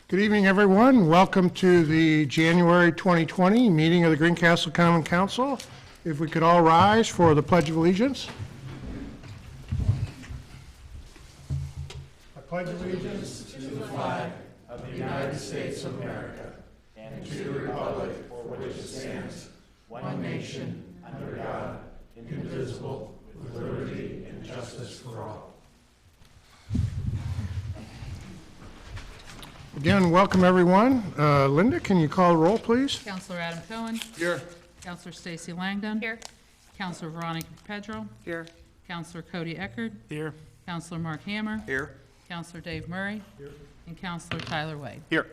Good evening, everyone. Welcome to the January 2020 meeting of the Greencastle Common Council. If we could all rise for the Pledge of Allegiance. I pledge allegiance to the flag of the United States of America and to the republic for which it stands, one nation, under God, indivisible, with liberty and justice for all. Again, welcome everyone. Linda, can you call the roll, please? Councilor Adam Cohen. Here. Councilor Stacy Langdon. Here. Councilor Veronica Pedro. Here. Councilor Cody Eckert. Here. Councilor Mark Hammer. Here. Councilor Dave Murray. Here. And Councilor Tyler Wade. Here.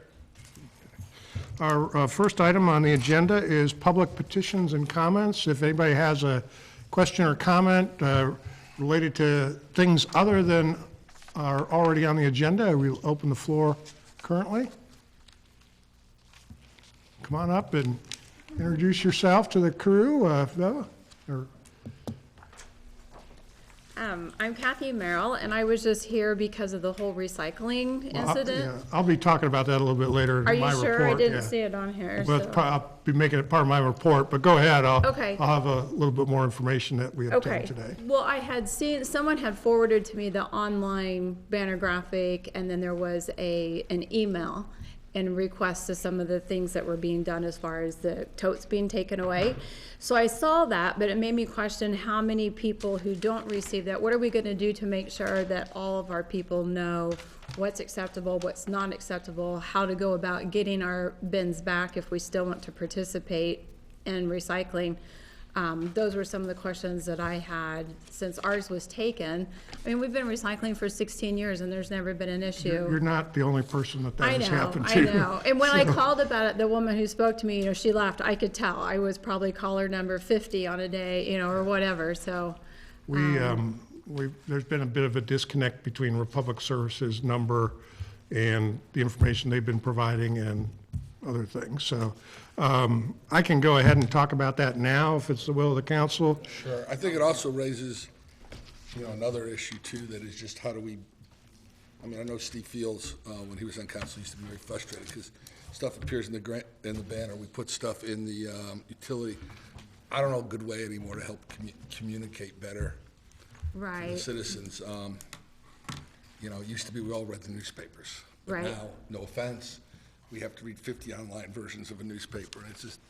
Our first item on the agenda is public petitions and comments. If anybody has a question or comment related to things other than are already on the agenda, we'll open the floor currently. Come on up and introduce yourself to the crew. I'm Kathy Merrill, and I was just here because of the whole recycling incident. I'll be talking about that a little bit later in my report. Are you sure? I didn't see it on here. But I'll be making it part of my report, but go ahead. Okay. I'll have a little bit more information that we obtained today. Well, I had seen, someone had forwarded to me the online banner graphic, and then there was an email and requests to some of the things that were being done as far as the totes being taken away. So I saw that, but it made me question how many people who don't receive that, what are we gonna do to make sure that all of our people know what's acceptable, what's not acceptable, how to go about getting our bins back if we still want to participate in recycling. Those were some of the questions that I had since ours was taken. I mean, we've been recycling for 16 years and there's never been an issue. You're not the only person that has happened to. I know. And when I called about it, the woman who spoke to me, you know, she laughed. I could tell. I was probably caller number 50 on a day, you know, or whatever. So there's been a bit of a disconnect between Republic Services number and the information they've been providing and other things. So I can go ahead and talk about that now if it's the will of the council. Sure. I think it also raises, you know, another issue too, that is just how do we, I mean, I know Steve Fields, when he was on council, used to be very frustrated because stuff appears in the banner. We put stuff in the utility. I don't know a good way anymore to help communicate better to the citizens. You know, it used to be we all read the newspapers. But now, no offense, we have to read 50 online versions of a newspaper, and it's just,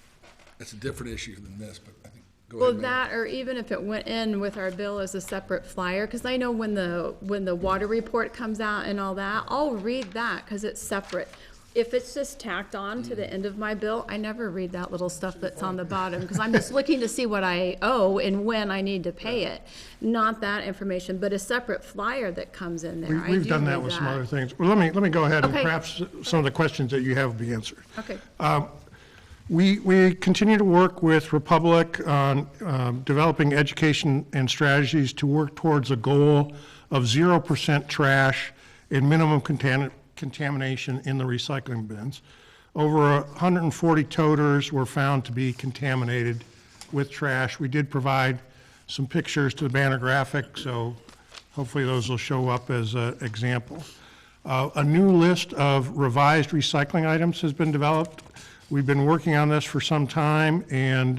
it's a different issue than this, but I think, go ahead. Well, that, or even if it went in with our bill as a separate flyer, because I know when the water report comes out and all that, I'll read that because it's separate. If it's just tacked on to the end of my bill, I never read that little stuff that's on the bottom because I'm just looking to see what I owe and when I need to pay it. Not that information, but a separate flyer that comes in there. We've done that with some other things. Well, let me go ahead and Okay. perhaps some of the questions that you have will be answered. Okay. We continue to work with Republic on developing education and strategies to work towards a goal of 0% trash and minimum contamination in the recycling bins. Over 140 toters were found to be contaminated with trash. We did provide some pictures to the banner graphic, so hopefully those will show up as an example. A new list of revised recycling items has been developed. We've been working on this for some time, and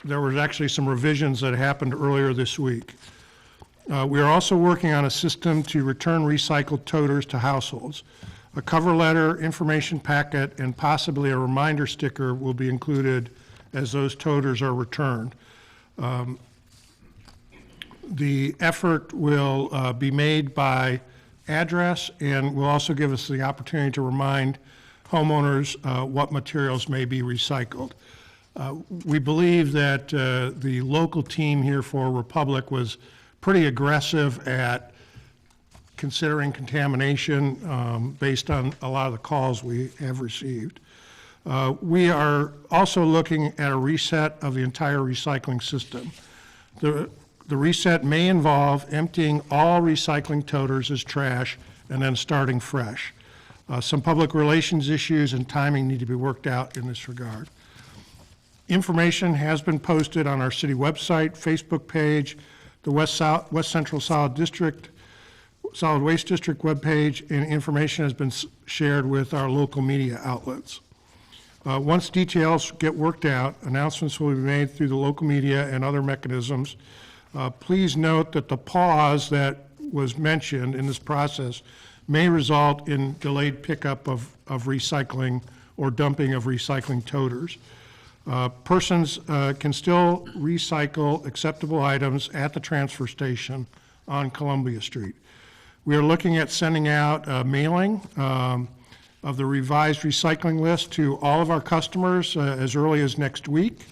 there was actually some revisions that happened earlier this week. We are also working on a system to return recycled toters to households. A cover letter, information packet, and possibly a reminder sticker will be included as those toters are returned. The effort will be made by address and will also give us the opportunity to remind homeowners what materials may be recycled. We believe that the local team here for Republic was pretty aggressive at considering contamination based on a lot of the calls we have received. We are also looking at a reset of the entire recycling system. The reset may involve emptying all recycling toters as trash and then starting fresh. Some public relations issues and timing need to be worked out in this regard. Information has been posted on our city website, Facebook page, the West Central Solid District Solid Waste District webpage, and information has been shared with our local media outlets. Once details get worked out, announcements will be made through the local media and other mechanisms. Please note that the pause that was mentioned in this process may result in delayed pickup of recycling or dumping of recycling toters. Persons can still recycle acceptable items at the transfer station on Columbia Street. We are looking at sending out a mailing of the revised recycling list to all of our customers as early as next week.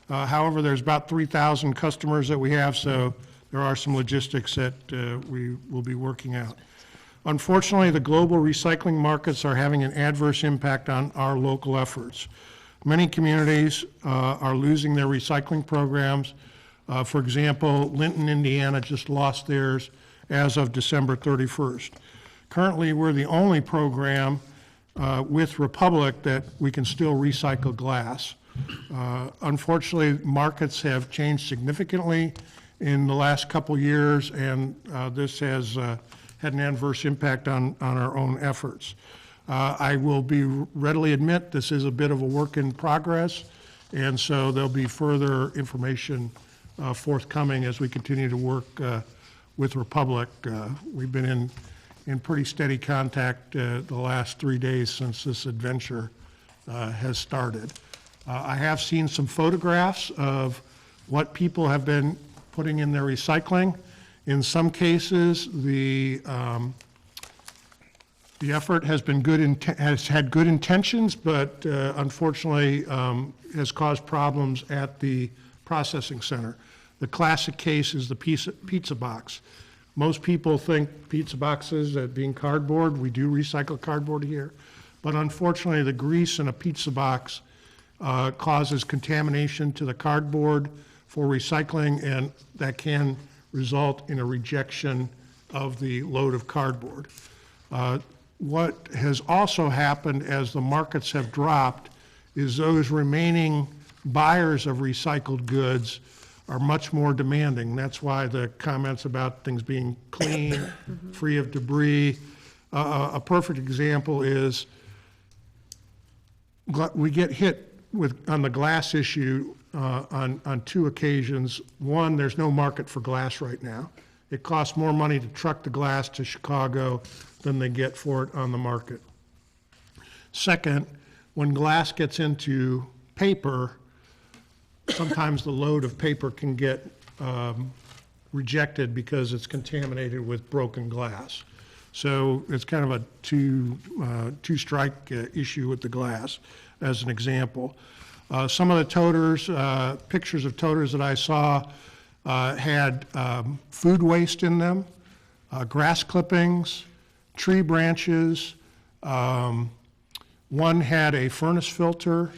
However, there's about 3,000 customers that we have, so there are some logistics that we will be working out. Unfortunately, the global recycling markets are having an adverse impact on our local efforts. Many communities are losing their recycling programs. For example, Linton, Indiana just lost theirs as of December 31st. Currently, we're the only program with Republic that we can still recycle glass. Unfortunately, markets have changed significantly in the last couple years, and this has had an adverse impact on our own efforts. I will readily admit this is a bit of a work in progress, and so there'll be further information forthcoming as we continue to work with Republic. We've been in pretty steady contact the last 3 days since this adventure has started. I have seen some photographs of what people have been putting in their recycling. In some cases, the effort has been has had good intentions, but unfortunately has caused problems at the processing center. The classic case is the pizza box. Most people think pizza boxes being cardboard. We do recycle cardboard here, but unfortunately the grease in a pizza box causes contamination to the cardboard for recycling, and that can result in a rejection of the load of cardboard. What has also happened as the markets have dropped is those remaining buyers of recycled goods are much more demanding. That's why the comments about things being clean, free of debris. A perfect example is we get hit on the glass issue on 2 occasions. One, there's no market for glass right now. It costs more money to truck the glass to Chicago than they get for it on the market. Second, when glass gets into paper, sometimes the load of paper can get rejected because it's contaminated with broken glass. So it's kind of a two-strike issue with the glass, as an example. Some of the toters, pictures of toters that I saw had food waste in them, grass clippings, tree branches. One had a furnace filter.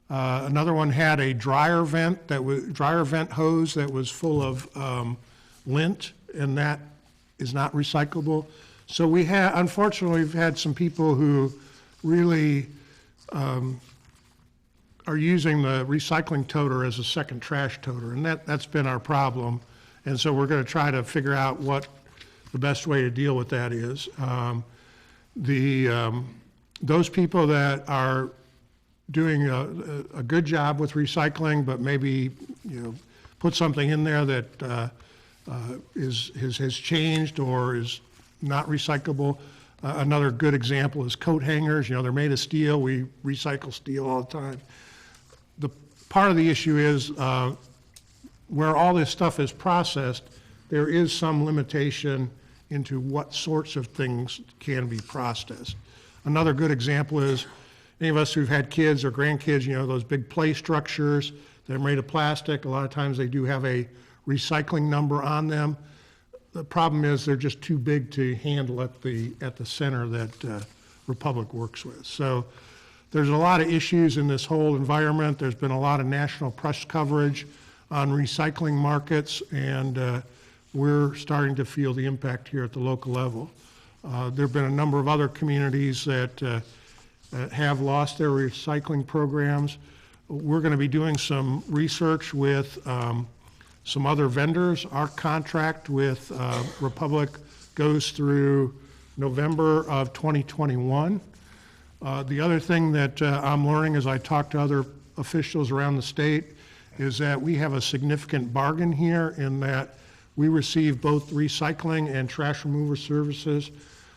Another one had a dryer vent hose that was full of lint, and that is not recyclable. So unfortunately, we've had some people who really are using the recycling toter as a second trash toter, and that's been our problem. And so we're going to try to figure out what the best way to deal with that is. Those people that are doing a good job with recycling, but maybe put something in there that has changed or is not recyclable. Another good example is coat hangers. They're made of steel. We recycle steel all the time. The part of the issue is where all this stuff is processed, there is some limitation into what sorts of things can be processed. Another good example is any of us who've had kids or grandkids, those big play structures, they're made of plastic. A lot of times they do have a recycling number on them. The problem is they're just too big to handle at the center that Republic works with. So there's a lot of issues in this whole environment. There's been a lot of national press coverage on recycling markets, and we're starting to feel the impact here at the local level. There have been a number of other communities that have lost their recycling programs. We're going to be doing some research with some other vendors. Our contract with Republic goes through November of 2021. The other thing that I'm learning as I talk to other officials around the state is that we have a significant bargain here in that we receive both recycling and trash removal services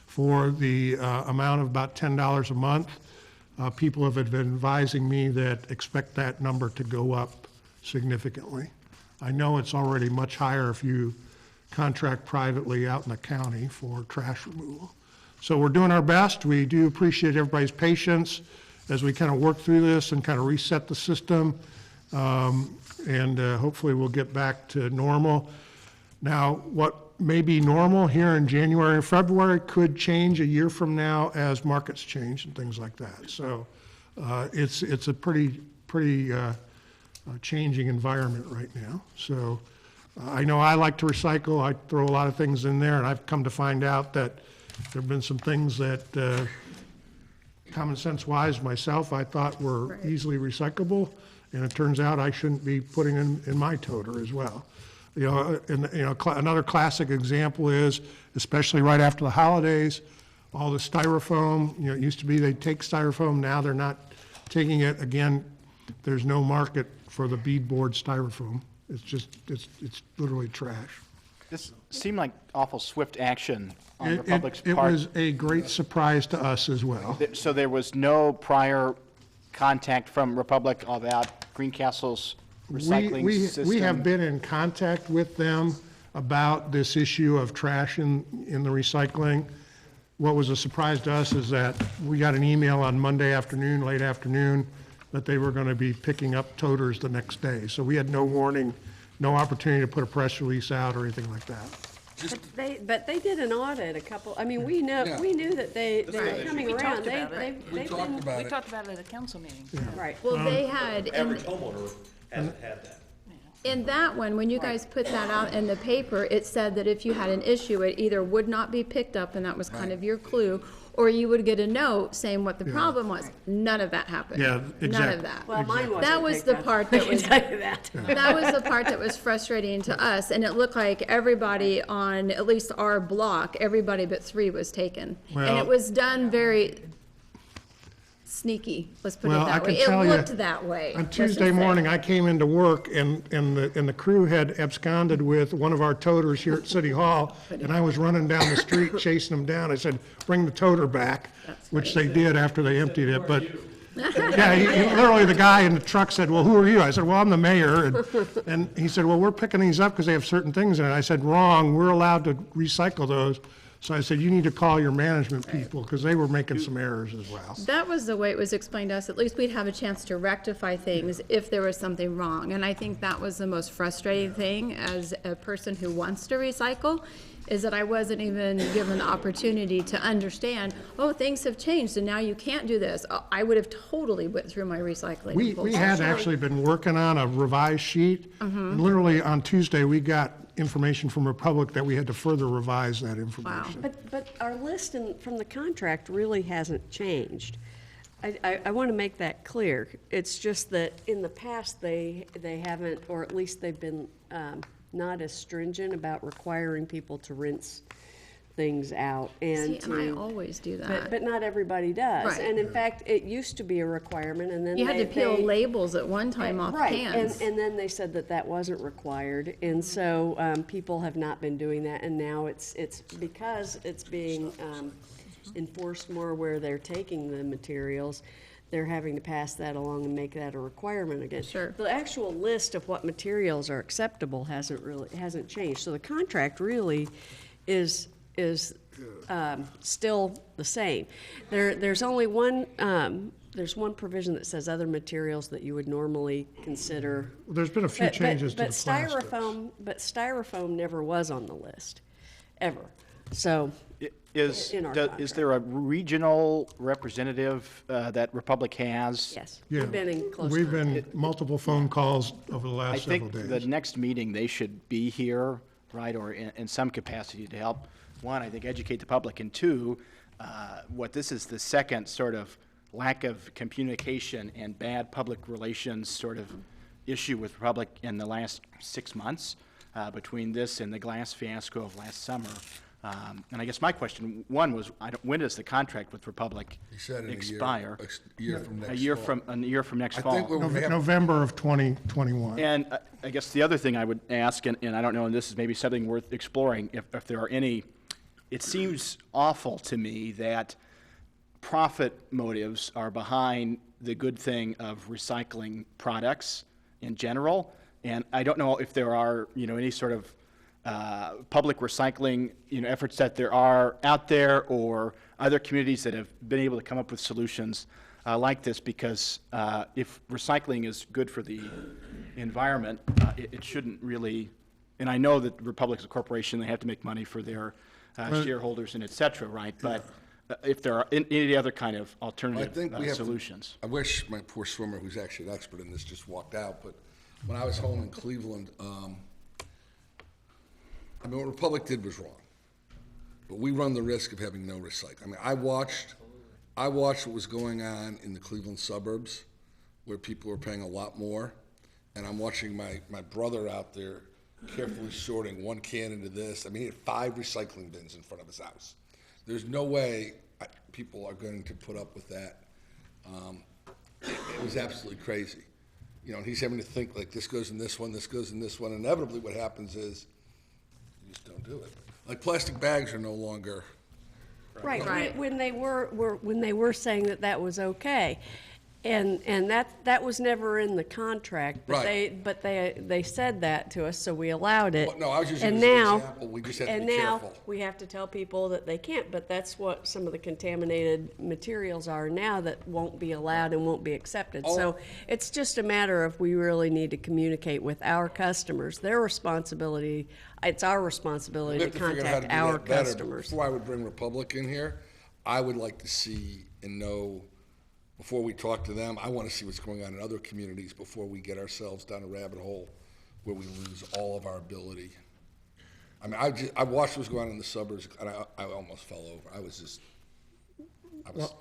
for the amount of about $10 a month. People have been advising me that expect that number to go up significantly. I know it's already much higher if you contract privately out in the county for trash removal. So we're doing our best. We do appreciate everybody's patience as we kind of work through this and kind of reset the system. And hopefully we'll get back to normal. Now, what may be normal here in January and February could change a year from now as markets change and things like that. So it's a pretty changing environment right now. So I know I like to recycle. I throw a lot of things in there, and I've come to find out that there have been some things that common sense wise myself I thought were easily recyclable, and it turns out I shouldn't be putting in my toter as well. You know, and you know, another classic example is, especially right after the holidays, all the styrofoam. You know, it used to be they'd take styrofoam. Now they're not taking it. Again, there's no market for the beadboard styrofoam. It's just it's literally trash. This seemed like awful swift action on It Republic's part. was a great surprise to us as well. So there was no prior contact from Republic about Greencastle's recycling system? We have been in contact with them about this issue of trash in the recycling. What was a surprise to us is that we got an email on Monday afternoon, late afternoon, that they were going to be picking up toters the next day. So we had no warning, no opportunity to put a press release out or anything like that. But they did an audit a couple, I mean, we Yeah. knew that they were coming We around. talked about it. We They've talked been, about We it. talked about it at a council meeting. right. Well, they had, Every homeowner hasn't had that. in that one, when you guys put that out in the paper, it said that if you had an issue, it either would not be picked up, and that was kind of your clue, or you would get a note saying what the problem was. None of that happened. Yeah, None exactly. of that. Well, mine wasn't That was picked the up. part I that can was, tell you that. that was the part that was frustrating to us, and it looked like everybody on at least our block, everybody but 3 was taken. And Well- it was done very sneaky, let's put it Well, I that way. can tell you, It looked that way. On let's just Tuesday say. morning, I came into work and the crew had absconded with one of our toters here at City Hall, and I was running down the street chasing them down. I said, bring the toter back, which they did after they emptied it, but, yeah, literally the guy in the truck said, well, who are you? I said, well, I'm the mayor, and he said, well, we're picking these up because they have certain things in it. I said, wrong, we're allowed to recycle those. So I said, you need to call your management people, because they were making some errors as well. That was the way it was explained to us. At least we'd have a chance to rectify things if there was something wrong. And I think that was the most frustrating thing as a person who wants to recycle, is that I wasn't even given the opportunity to understand, oh, things have changed and now you can't do this. Oh, I would have totally went through my recycling. We full had stop. actually been working on a revised sheet, and literally on Tuesday, we got information from Republic that we had to further revise that information. But our list from the contract really hasn't changed. I want to make that clear. It's just that in the past, they haven't, or at least they've been not as stringent about requiring people to rinse things out and See, and I always do that. But not everybody does. Right. And in fact, it used to be a requirement, and then You had to peel they- labels at one time off Right, cans. and then they said that that wasn't required, and so people have not been doing that, and now it's because it's being enforced more where they're taking the materials, they're having to pass that along and make that a requirement again. Sure. The actual list of what materials are acceptable hasn't changed, so the contract really is still the same. There's only one, there's one provision that says other materials that you would normally consider. There's been a few changes to the plastics. But styrofoam never was on the list, ever. So, Is in our there a regional representative that Republic has? yes, Yeah. we've been in close We've contact. been multiple phone calls over the I last several think the days. next meeting, they should be here, right, or in some capacity to help, one, I think, educate the public, and two, what this is the second sort of lack of communication and bad public relations sort of issue with Republic in the last 6 months, between this and the glass fiasco of last summer. And I guess my question, one was, when does the contract with Republic He said in expire? a year from next A year fall. from, a year from next I fall. think what we have, November of 2021. And I guess the other thing I would ask, and I don't know, and this is maybe something worth exploring, if there are any, it seems awful to me that profit motives are behind the good thing of recycling products in general. And I don't know if there are, any sort of public recycling, efforts that there are out there, or other communities that have been able to come up with solutions like this, because if recycling is good for the environment, it shouldn't really, and I know that Republic's a corporation, they have to make money for their shareholders and et cetera, right? But if there are any other kind of I alternative think we have to- solutions. I wish my poor swimmer, who's actually an expert in this, just walked out, but when I was home in Cleveland, what Republic did was wrong. But we run the risk of having no recycling. I mean, I watched what was going on in the Cleveland suburbs, where people were paying a lot more, and I'm watching my brother out there carefully sorting one can into this. I mean, he had 5 recycling bins in front of his house. There's no way people are going to put up with that. It was absolutely crazy. And he's having to think, like, this goes in this one, this goes in this one. Inevitably, what happens is you just don't do it. Like, plastic bags are no longer. Right, Right. when they were saying that was okay. And that was never in the contract, but Right. they said that to us, so we allowed it. Well, no, I was using And it as an now- example. We just have to And be now, careful. we have to tell people that they can't, but that's what some of the contaminated materials are now that won't be allowed and won't be accepted. So it's just a matter of, we really need to communicate with our customers. Their responsibility, it's our We responsibility have to to figure out how to contact do our that better. But customers. before I would bring Republic in here, I would like to see and know, before we talk to them, I want to see what's going on in other communities before we get ourselves down a rabbit hole where we lose all of our ability. I mean, I watched what was going on in the suburbs, and I almost fell over. I was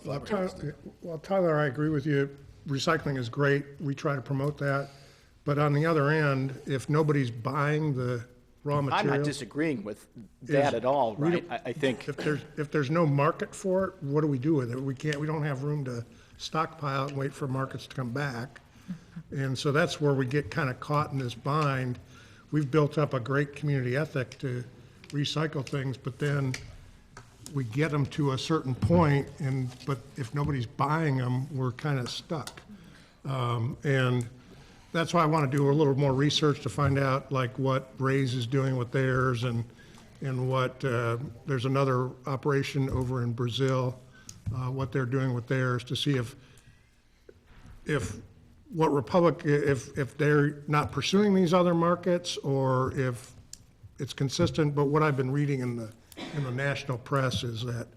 flabbergasted. Well, Tyler, I agree with you. Recycling is great. We try to promote that. But on the other end, if nobody's buying the raw I'm material. not disagreeing with that at all, we right? don't- I think, If there's no market for it, what do we do with it? We don't have room to stockpile and wait for markets to come back. And so that's where we get kind of caught in this bind. We've built up a great community ethic to recycle things, but then we get them to a certain point, but if nobody's buying them, we're kind of stuck. And that's why I want to do a little more research to find out like what Ray's is doing with theirs and what, there's another operation over in Brazil, what they're doing with theirs to see if what Republic, if they're not pursuing these other markets or if it's consistent. But what I've been reading in the national press is that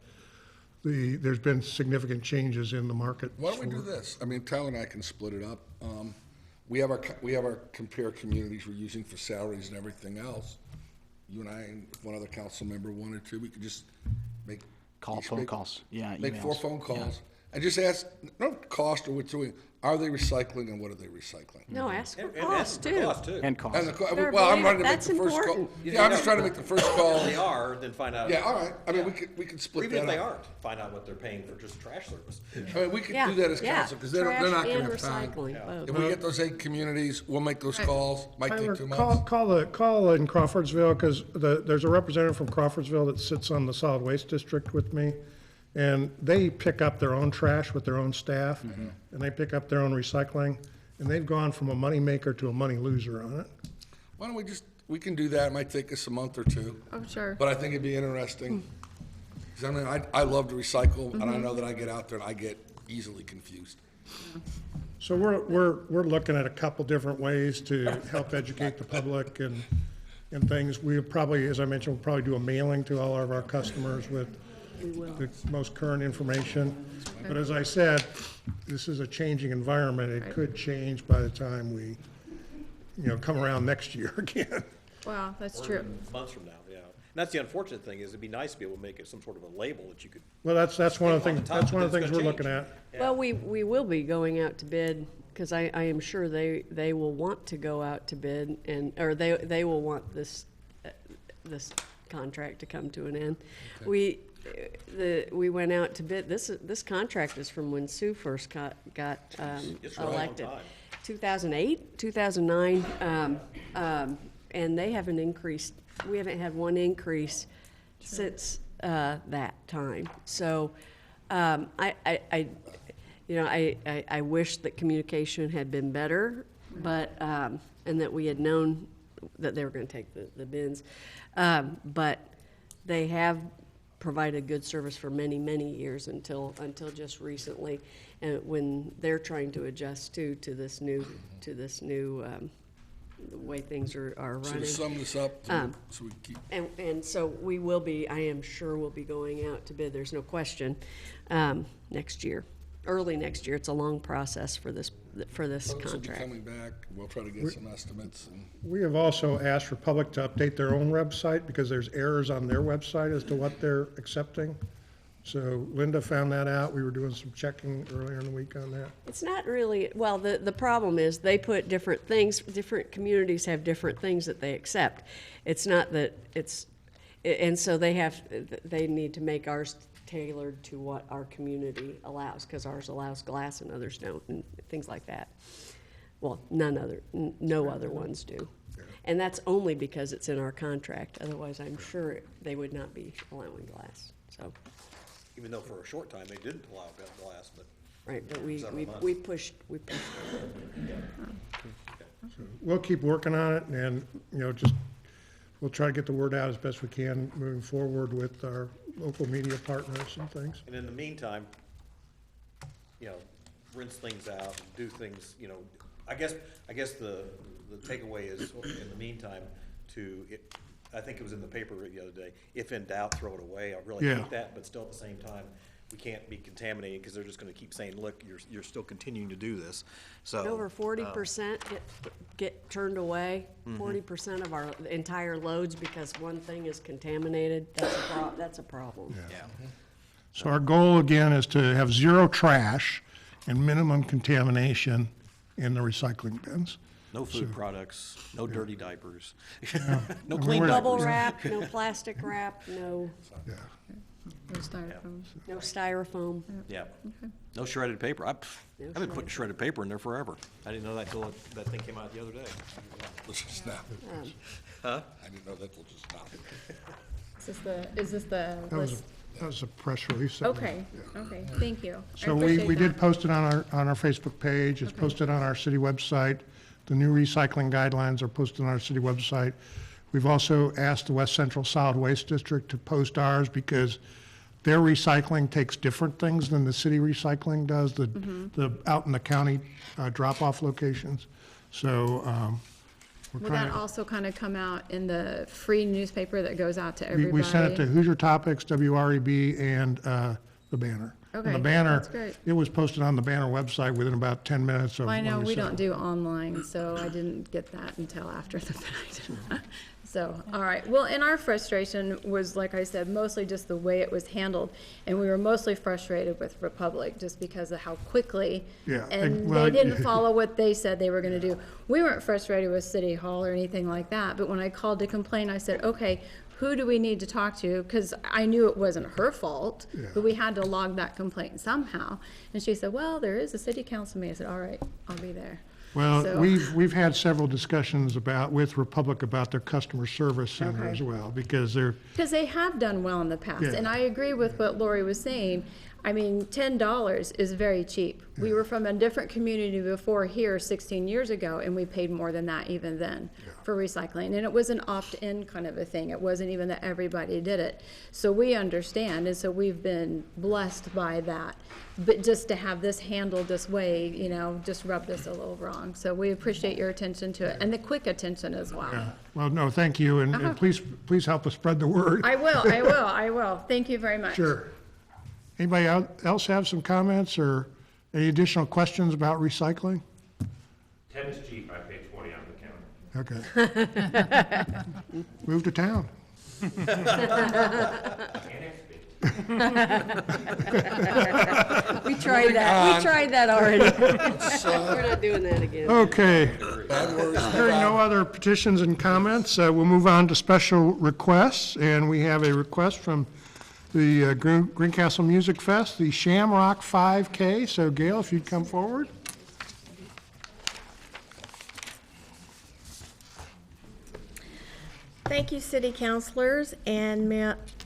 there's been significant changes in the market. Why don't we do this? I mean, Tyler and I can split it up. We have our compare communities we're using for salaries and everything else. You and I and one other council member wanted to, we could just make. phone calls, yeah, Make 4 emails, phone calls and just ask, no cost or what's doing, are they recycling and what are they recycling? No, ask for And cost, the too. cost, too. and cost. And Better well, I'm believe it. running to make That's the first call. important. Yeah, I'm just trying to make the first call. If they are, then find out. Yeah, all right. I mean, Yeah. we could Or split even if that they up. aren't, find out what they're paying for just trash service. I mean, we could Yeah, do that as yeah. council, because they're not Trash gonna and have time. recycling, both. If we get those 8 communities, we'll make those calls. Might Tyler, take 2 months. call in Crawfordsville, because there's a representative from Crawfordsville that sits on the solid waste district with me. And they pick up their own trash with their own staff, and they pick up their own recycling. And they've gone from a moneymaker to a money loser on it. Why don't we can do that. It might take us a month or 2. Oh, sure. But I think it'd be interesting. 'Cause I mean, I love to recycle, and I know that I get out there and I get easily confused. So we're looking at a couple different ways to help educate the public and things. We probably, as I mentioned, we'll probably do a mailing to all of our customers with the most current information. But as I said, this is a changing environment. It could change by the time we, come around next year again. Wow, that's Or true. even months from now, yeah. And that's the unfortunate thing, is it'd be nice to be able to make it some sort of a label that you could. Well, that's one of the On the things, top, that's one of the it's things we're gonna looking change. at. Well, we will be going out to bid, because I am sure they will want to go out to bid, or they will want this contract to come to an end. We went out to bid, this contract is from when Sue first got It's a long elected. time. 2008, 2009, and they haven't increased, we haven't had one increase since that time. So I wish that communication had been better, but, and that we had known that they were going to take the bins. But they have provided good service for many, many years until just recently, and when they're trying to adjust to this new the way things are So running. to sum this up, so we keep, And so we will be, I am sure we'll be going out to bid, there's no question, next year, early next year. It's a long process for this folks will be contract. coming back, we'll try to get some estimates, and We have also asked Republic to update their own website because there's errors on their website as to what they're accepting. So Linda found that out. We were doing some checking earlier in the week on that. It's not really, well, the problem is they put different things, different communities have different things that they accept. It's not that and so they need to make ours tailored to what our community allows, because ours allows glass and others don't, and things like that. Well, no other ones do. And that's only because it's in our contract, otherwise I'm sure they would not be allowing glass, so. Even though for a short time they didn't allow glass, but Right, but we Several months. pushed. We'll keep working on it and, we'll try to get the word out as best we can moving forward with our local media partners and things. and in the meantime, rinse things out, and do things, I guess the takeaway is, in the meantime, I think it was in the paper the other day, if in doubt, throw it away. I really Yeah. hate that, but still at the same time, we can't be contaminated, because they're just gonna keep saying, look, you're still continuing to do this, so. Over 40% get turned away, 40% of our entire loads because one thing is contaminated. That's a problem. Yeah. So our goal again is to have zero trash and minimum contamination in the recycling bins. No food products, no dirty diapers, no mean, clean we're- Bubble diapers. wrap, no plastic wrap, no Yeah. No styrofoam. styrofoam. Yeah. No shredded paper. I've been shredded putting shredded paper in there forever. I didn't know that till that thing came out the other day. let's just now. Huh? I didn't know that till just now. Is this the list? That was a press release. that we- Okay, okay, thank you. I So we appreciate did that. post it on our Facebook page. It's posted on our city website. The new recycling guidelines are posted on our city website. We've also asked the West Central Solid Waste District to post ours because their recycling takes different things than the city recycling does, the out in the county drop-off locations. So we're Will trying that to, also kind of come out in the free newspaper that goes out to everybody? we sent it to Hoosier Topics, WREB, and the Banner. And Okay, the Banner, that's great. it was posted on the Banner website within about 10 minutes of Well, I when know we sent don't it. do online, so I didn't get that until after the fact. So, all right. Well, and our frustration was, like I said, mostly just the way it was handled. And we were mostly frustrated with Republic just because of how quickly. Yeah, And well, they didn't follow what they said they were gonna do. We weren't frustrated with City Hall or anything like that, but when I called to complain, I said, okay, who do we need to talk to? Because I knew it wasn't her fault, but we had to log that complaint somehow. And she said, well, there is a city council meeting. I said, all right, I'll be there. Well, So- we've had several discussions with Republic about their customer service center Okay. as well, because they're, Because they have done well in the past, Yeah. and I agree with what Lori was saying. I mean, $10 is very cheap. We were from a different community before here 16 years ago, and we paid more than that even then for recycling. And it was an opt-in kind of a thing. It wasn't even that everybody did it. So we understand, and so we've been blessed by that. But just to have this handled this way, just rubbed us a little wrong. So we appreciate your attention to it, and the quick attention as well. well, no, thank you, and please help us spread the word. I will. Thank you very much. Sure. Anybody else have some comments or any additional questions about recycling? 10 is cheap, I pay 20 on the counter. Okay. Move to town. We tried that already. We're not doing that again. Okay, Bad words. Hearing no other petitions and comments, we'll move on to special requests, and we have a request from the Greencastle Music Fest, the Shamrock 5K. So Gail, if you'd come forward. Thank you, city councilors and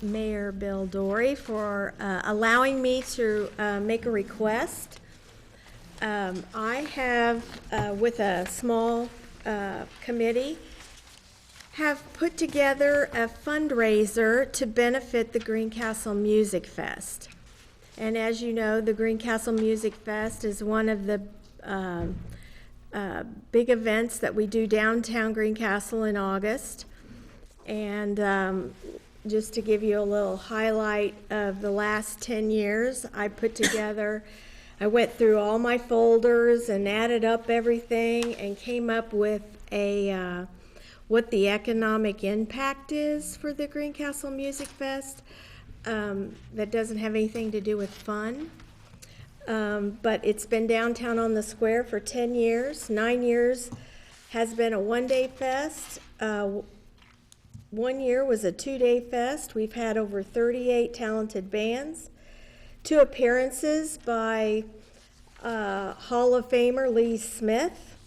Mayor Bill Dorey, for allowing me to make a request. I have, with a small committee, have put together a fundraiser to benefit the Greencastle Music Fest. And as you know, the Greencastle Music Fest is one of the big events that we do downtown Greencastle in August. And just to give you a little highlight of the last 10 years, I went through all my folders and added up everything and came up with what the economic impact is for the Greencastle Music Fest. That doesn't have anything to do with fun. But it's been downtown on the square for 10 years. 9 years has been a one-day fest. 1 year was a 2-day fest. We've had over 38 talented bands, 2 appearances by Hall of Famer Lee Smith,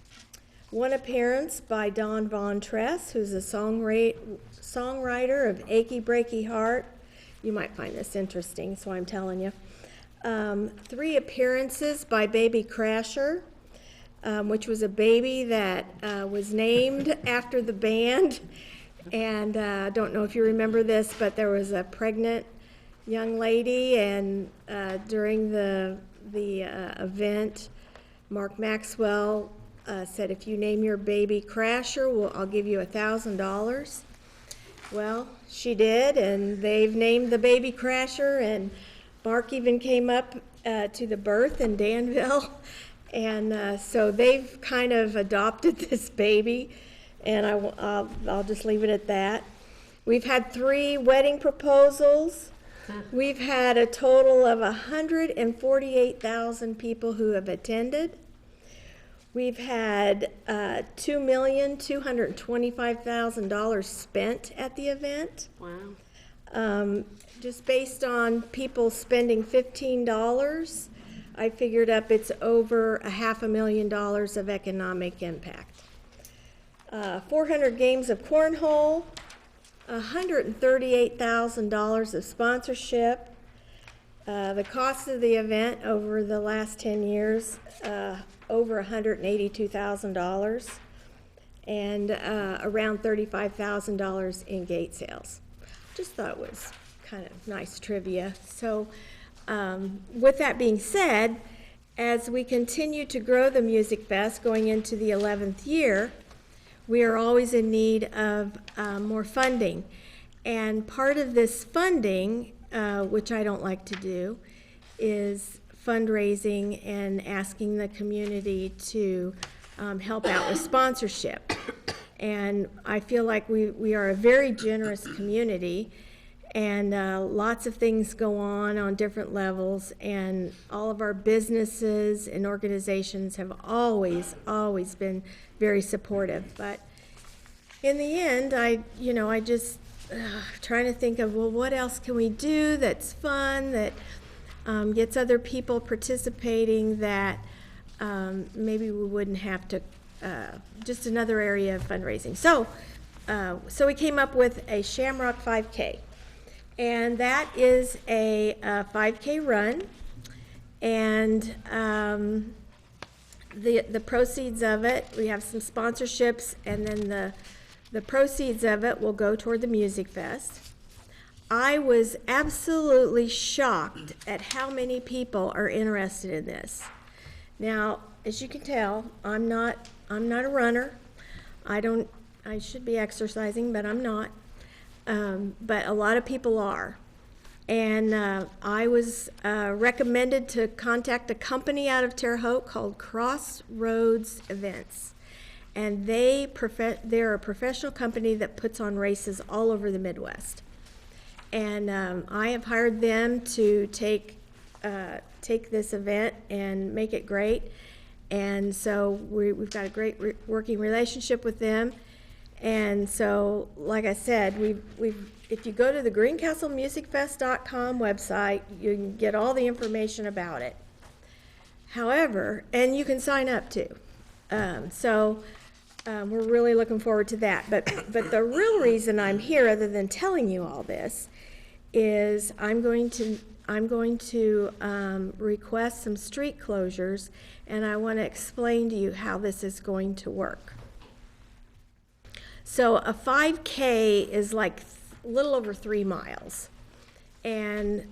1 appearance by Don Von Tress, who's a songwriter of Achy Breaky Heart. You might find this interesting, so I'm telling you. 3 appearances by Baby Crasher, which was a baby that was named after the band. And I don't know if you remember this, but there was a pregnant young lady, and during the event, Mark Maxwell said, if you name your baby Crasher, I'll give you $1,000. Well, she did, and they've named the baby Crasher, and Mark even came up to the birth in Danville, and so they've kind of adopted this baby. And I'll just leave it at that. We've had 3 wedding proposals. We've had a total of 148,000 people who have attended. We've had $2,225,000 spent at the event. Wow. Just based on people spending $15, I figured up it's over $500,000 of economic impact. 400 games of cornhole, $138,000 of sponsorship. The cost of the event over the last 10 years, over $182,000, and around $35,000 in gate sales. Just thought it was kind of nice trivia. So with that being said, as we continue to grow the Music Fest going into the 11th year, we are always in need of more funding. And part of this funding, which I don't like to do, is fundraising and asking the community to help out with sponsorship. And I feel like we are a very generous community, and lots of things go on different levels, and all of our businesses and organizations have always been very supportive. But in the end, I just trying to think of, well, what else can we do that's fun, that gets other people participating, that maybe we wouldn't have to, just another area of fundraising. So we came up with a Shamrock 5K, and that is a 5K run, and the proceeds of it, we have some sponsorships, and then the proceeds of it will go toward the Music Fest. I was absolutely shocked at how many people are interested in this. Now, as you can tell, I'm not a runner. I should be exercising, but I'm not. But a lot of people are. And I was recommended to contact a company out of Terre Haute called Crossroads Events. And they're a professional company that puts on races all over the Midwest. And I have hired them to take this event and make it great. And so we've got a great working relationship with them. And so, like I said, if you go to the greencastlemusicfest.com website, you can get all the information about it. However, and you can sign up too. We're really looking forward to that. But the real reason I'm here, other than telling you all this, is I'm going to request some street closures, and I want to explain to you how this is going to work. So a 5K is like a little over 3 miles. And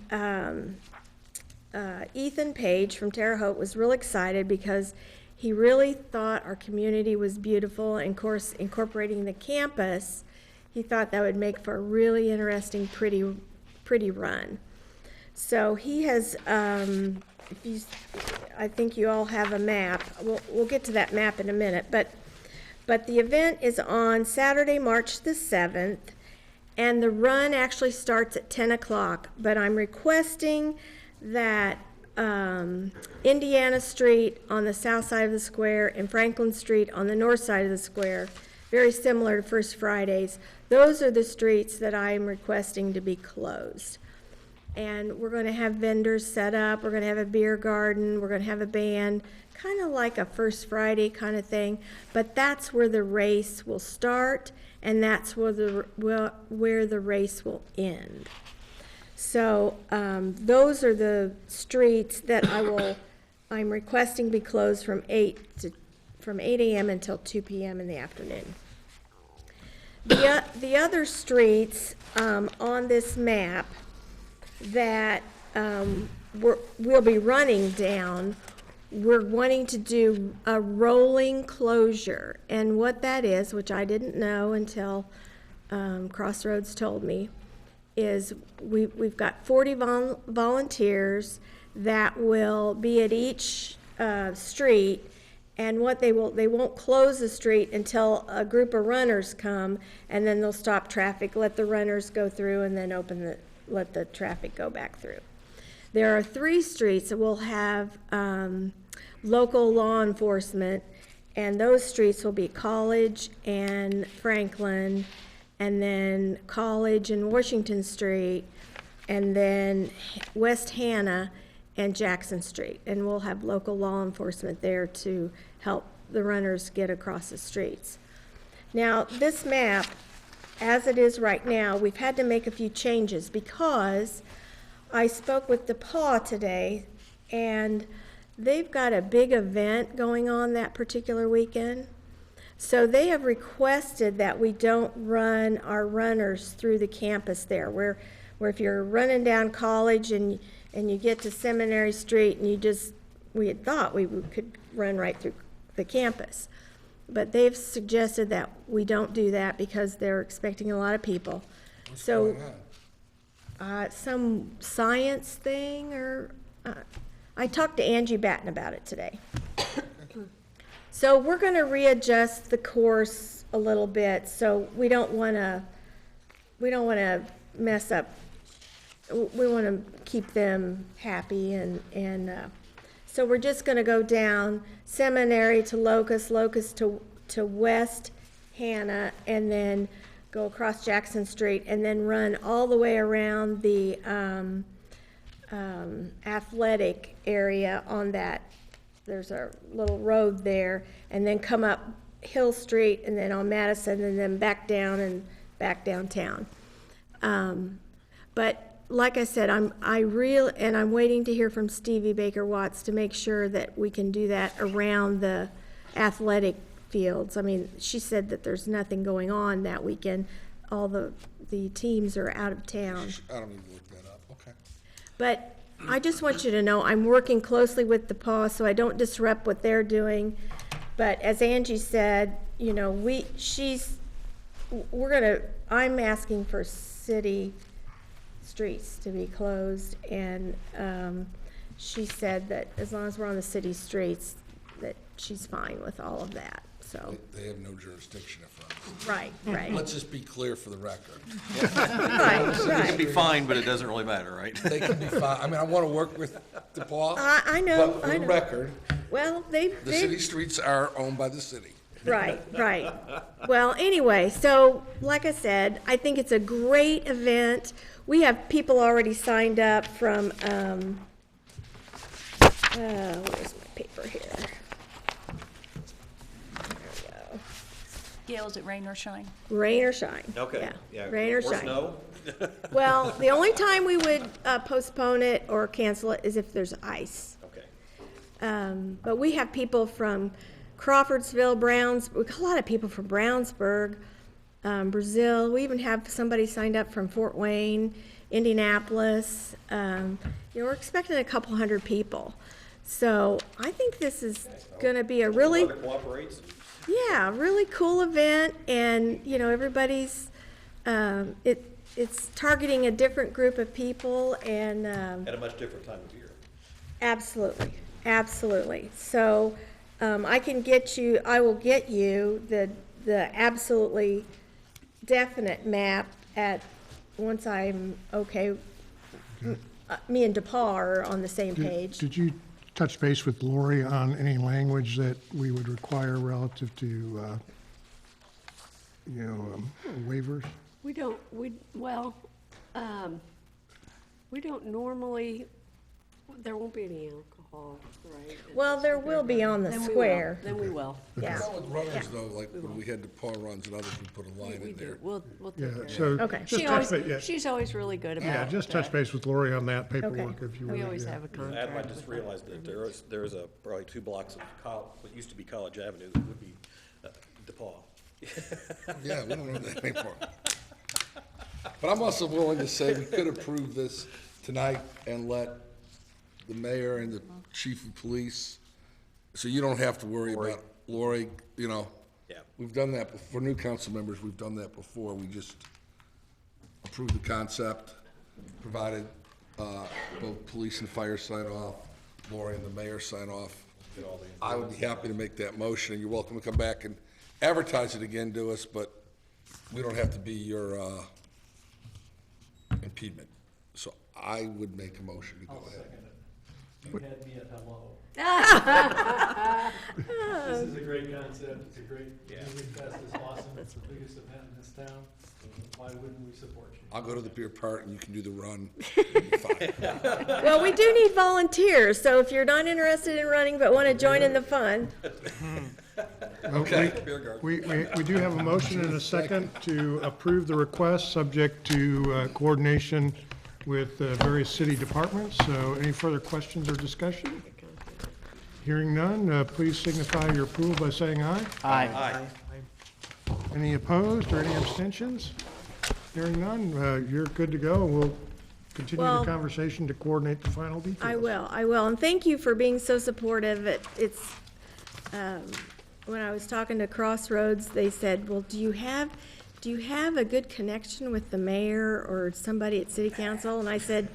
Ethan Page from Terre Haute was real excited because he really thought our community was beautiful, and of course, incorporating the campus, he thought that would make for a really interesting, pretty run. So he has, I think you all have a map. We'll get to that map in a minute, but the event is on Saturday, March the 7th, and the run actually starts at 10 o'clock, but I'm requesting that Indiana Street on the south side of the square and Franklin Street on the north side of the square, very similar to First Fridays, those are the streets that I'm requesting to be closed. And we're going to have vendors set up, we're going to have a beer garden, we're going to have a band, kind of like a First Friday kind of thing, but that's where the race will start, and that's where the race will end. So those are the streets that I'm requesting be closed from 8 a.m. until 2 p.m. in the afternoon. The other streets on this map that we'll be running down, we're wanting to do a rolling closure. And what that is, which I didn't know until Crossroads told me, is we've got 40 volunteers that will be at each street, and what they won't close the street until a group of runners come, and then they'll stop traffic, let the runners go through, and then let the traffic go back through. There are 3 streets that will have local law enforcement, and those streets will be College and Franklin, and then College and Washington Street, and then West Hannah and Jackson Street. And we'll have local law enforcement there to help the runners get across the streets. Now, this map, as it is right now, we've had to make a few changes because I spoke with DePaul today, and they've got a big event going on that particular weekend. So they have requested that we don't run our runners through the campus there, where if you're running down College and you get to Seminary Street and we had thought we could run right through the campus. But they've suggested that we don't do that because they're expecting a lot of people. What's So, going on? some science thing, or I talked to Angie Batten about it today. So we're going to readjust the course a little bit, so we don't want to mess up. We want to keep them happy, and so we're just going to go down Seminary to Locust, Locust to West Hannah, and then go across Jackson Street, and then run all the way around the athletic area on that. There's a little road there, and then come up Hill Street, and then on Madison, and then back down and back downtown. But like I said, I'm waiting to hear from Stevie Baker Watts to make sure that we can do that around the athletic fields. I mean, she said that there's nothing going on that weekend. All the teams are out of town. I don't need to look that up, okay. But I just want you to know, I'm working closely with DePaul so I don't disrupt what they're doing. But as Angie said, you know, I'm asking for city streets to be closed, and she said that as long as we're on the city streets, that she's fine with all of that, so. They have no jurisdiction if I'm. Right. Let's just be clear for the record. Right. Be fine, but it doesn't really matter, right? They can be fine. I mean, I want to work with DePaul. I know, But for I the know. record, Well, The city streets are owned by the city. right, right. Well, anyway, so like I said, I think it's a great event. We have people already signed up from, where's my paper here? There we go. Gail, is it rain or shine? Rain or shine. Okay, yeah. Rain or Or shine. snow? Well, the only time we would postpone it or cancel it is if there's ice. Okay. But we have people from Crawfordsville, a lot of people from Brownsburg, Brazil. We even have somebody signed up from Fort Wayne, Indianapolis. We're expecting a couple hundred people. So I think this is gonna be a really, Weather cooperates. yeah, really cool event, and, everybody's, it's targeting a different group of people, and, At a much different time of year. absolutely, absolutely. So, I will get you the absolutely definite map once I'm okay. Me and DePaul are on the same page. Did you touch base with Lori on any language that we would require relative to, waivers? We don't normally, there won't be any alcohol, right? Well, there will be on the Then we will. square. Then we will. Yeah, Not with runners though, like when we had the paw runs and others, we put a line We in do. there. We'll take Yeah, care of it. so. Okay. just She touch always, ba- she's always really good about Yeah, that. just touch base with Lori on that paperwork Okay. if you would. We always yeah. have a I contract just with realized that there is probably 2 blocks of what used to be College Avenue that would be DePaul. Yeah, we don't know that anymore. But I'm also willing to say we could approve this tonight and let the mayor and the chief of police, so you don't have to worry about Lori, Yeah. We've done that, for new council members, we've done that before. We just approved the concept, provided both police and fire sign off, Lori and the mayor sign off. I would be happy to make that motion, and you're welcome to come back and advertise it again to us, but we don't have to be your impediment. So I would make a motion to go ahead. You had me at hello. This is a great concept, it's a great, Moving Fest is awesome, it's the biggest event in this town, why wouldn't we support you? I'll go to the beer part and you can do the run. Fine. well, we do need volunteers, so if you're not interested in running but want to join in the fun, Okay. We do have a motion and a second to approve the request, subject to coordination with various city departments. So any further questions or discussion? Hearing none, please signify your approval by saying aye. Aye. Any opposed or any abstentions? Hearing none, you're good to go. We'll continue the Well- conversation to coordinate the final details. I will, and thank you for being so supportive. It's, when I was talking to Crossroads, they said, well, do you have a good connection with the mayor or somebody at city council? And I said,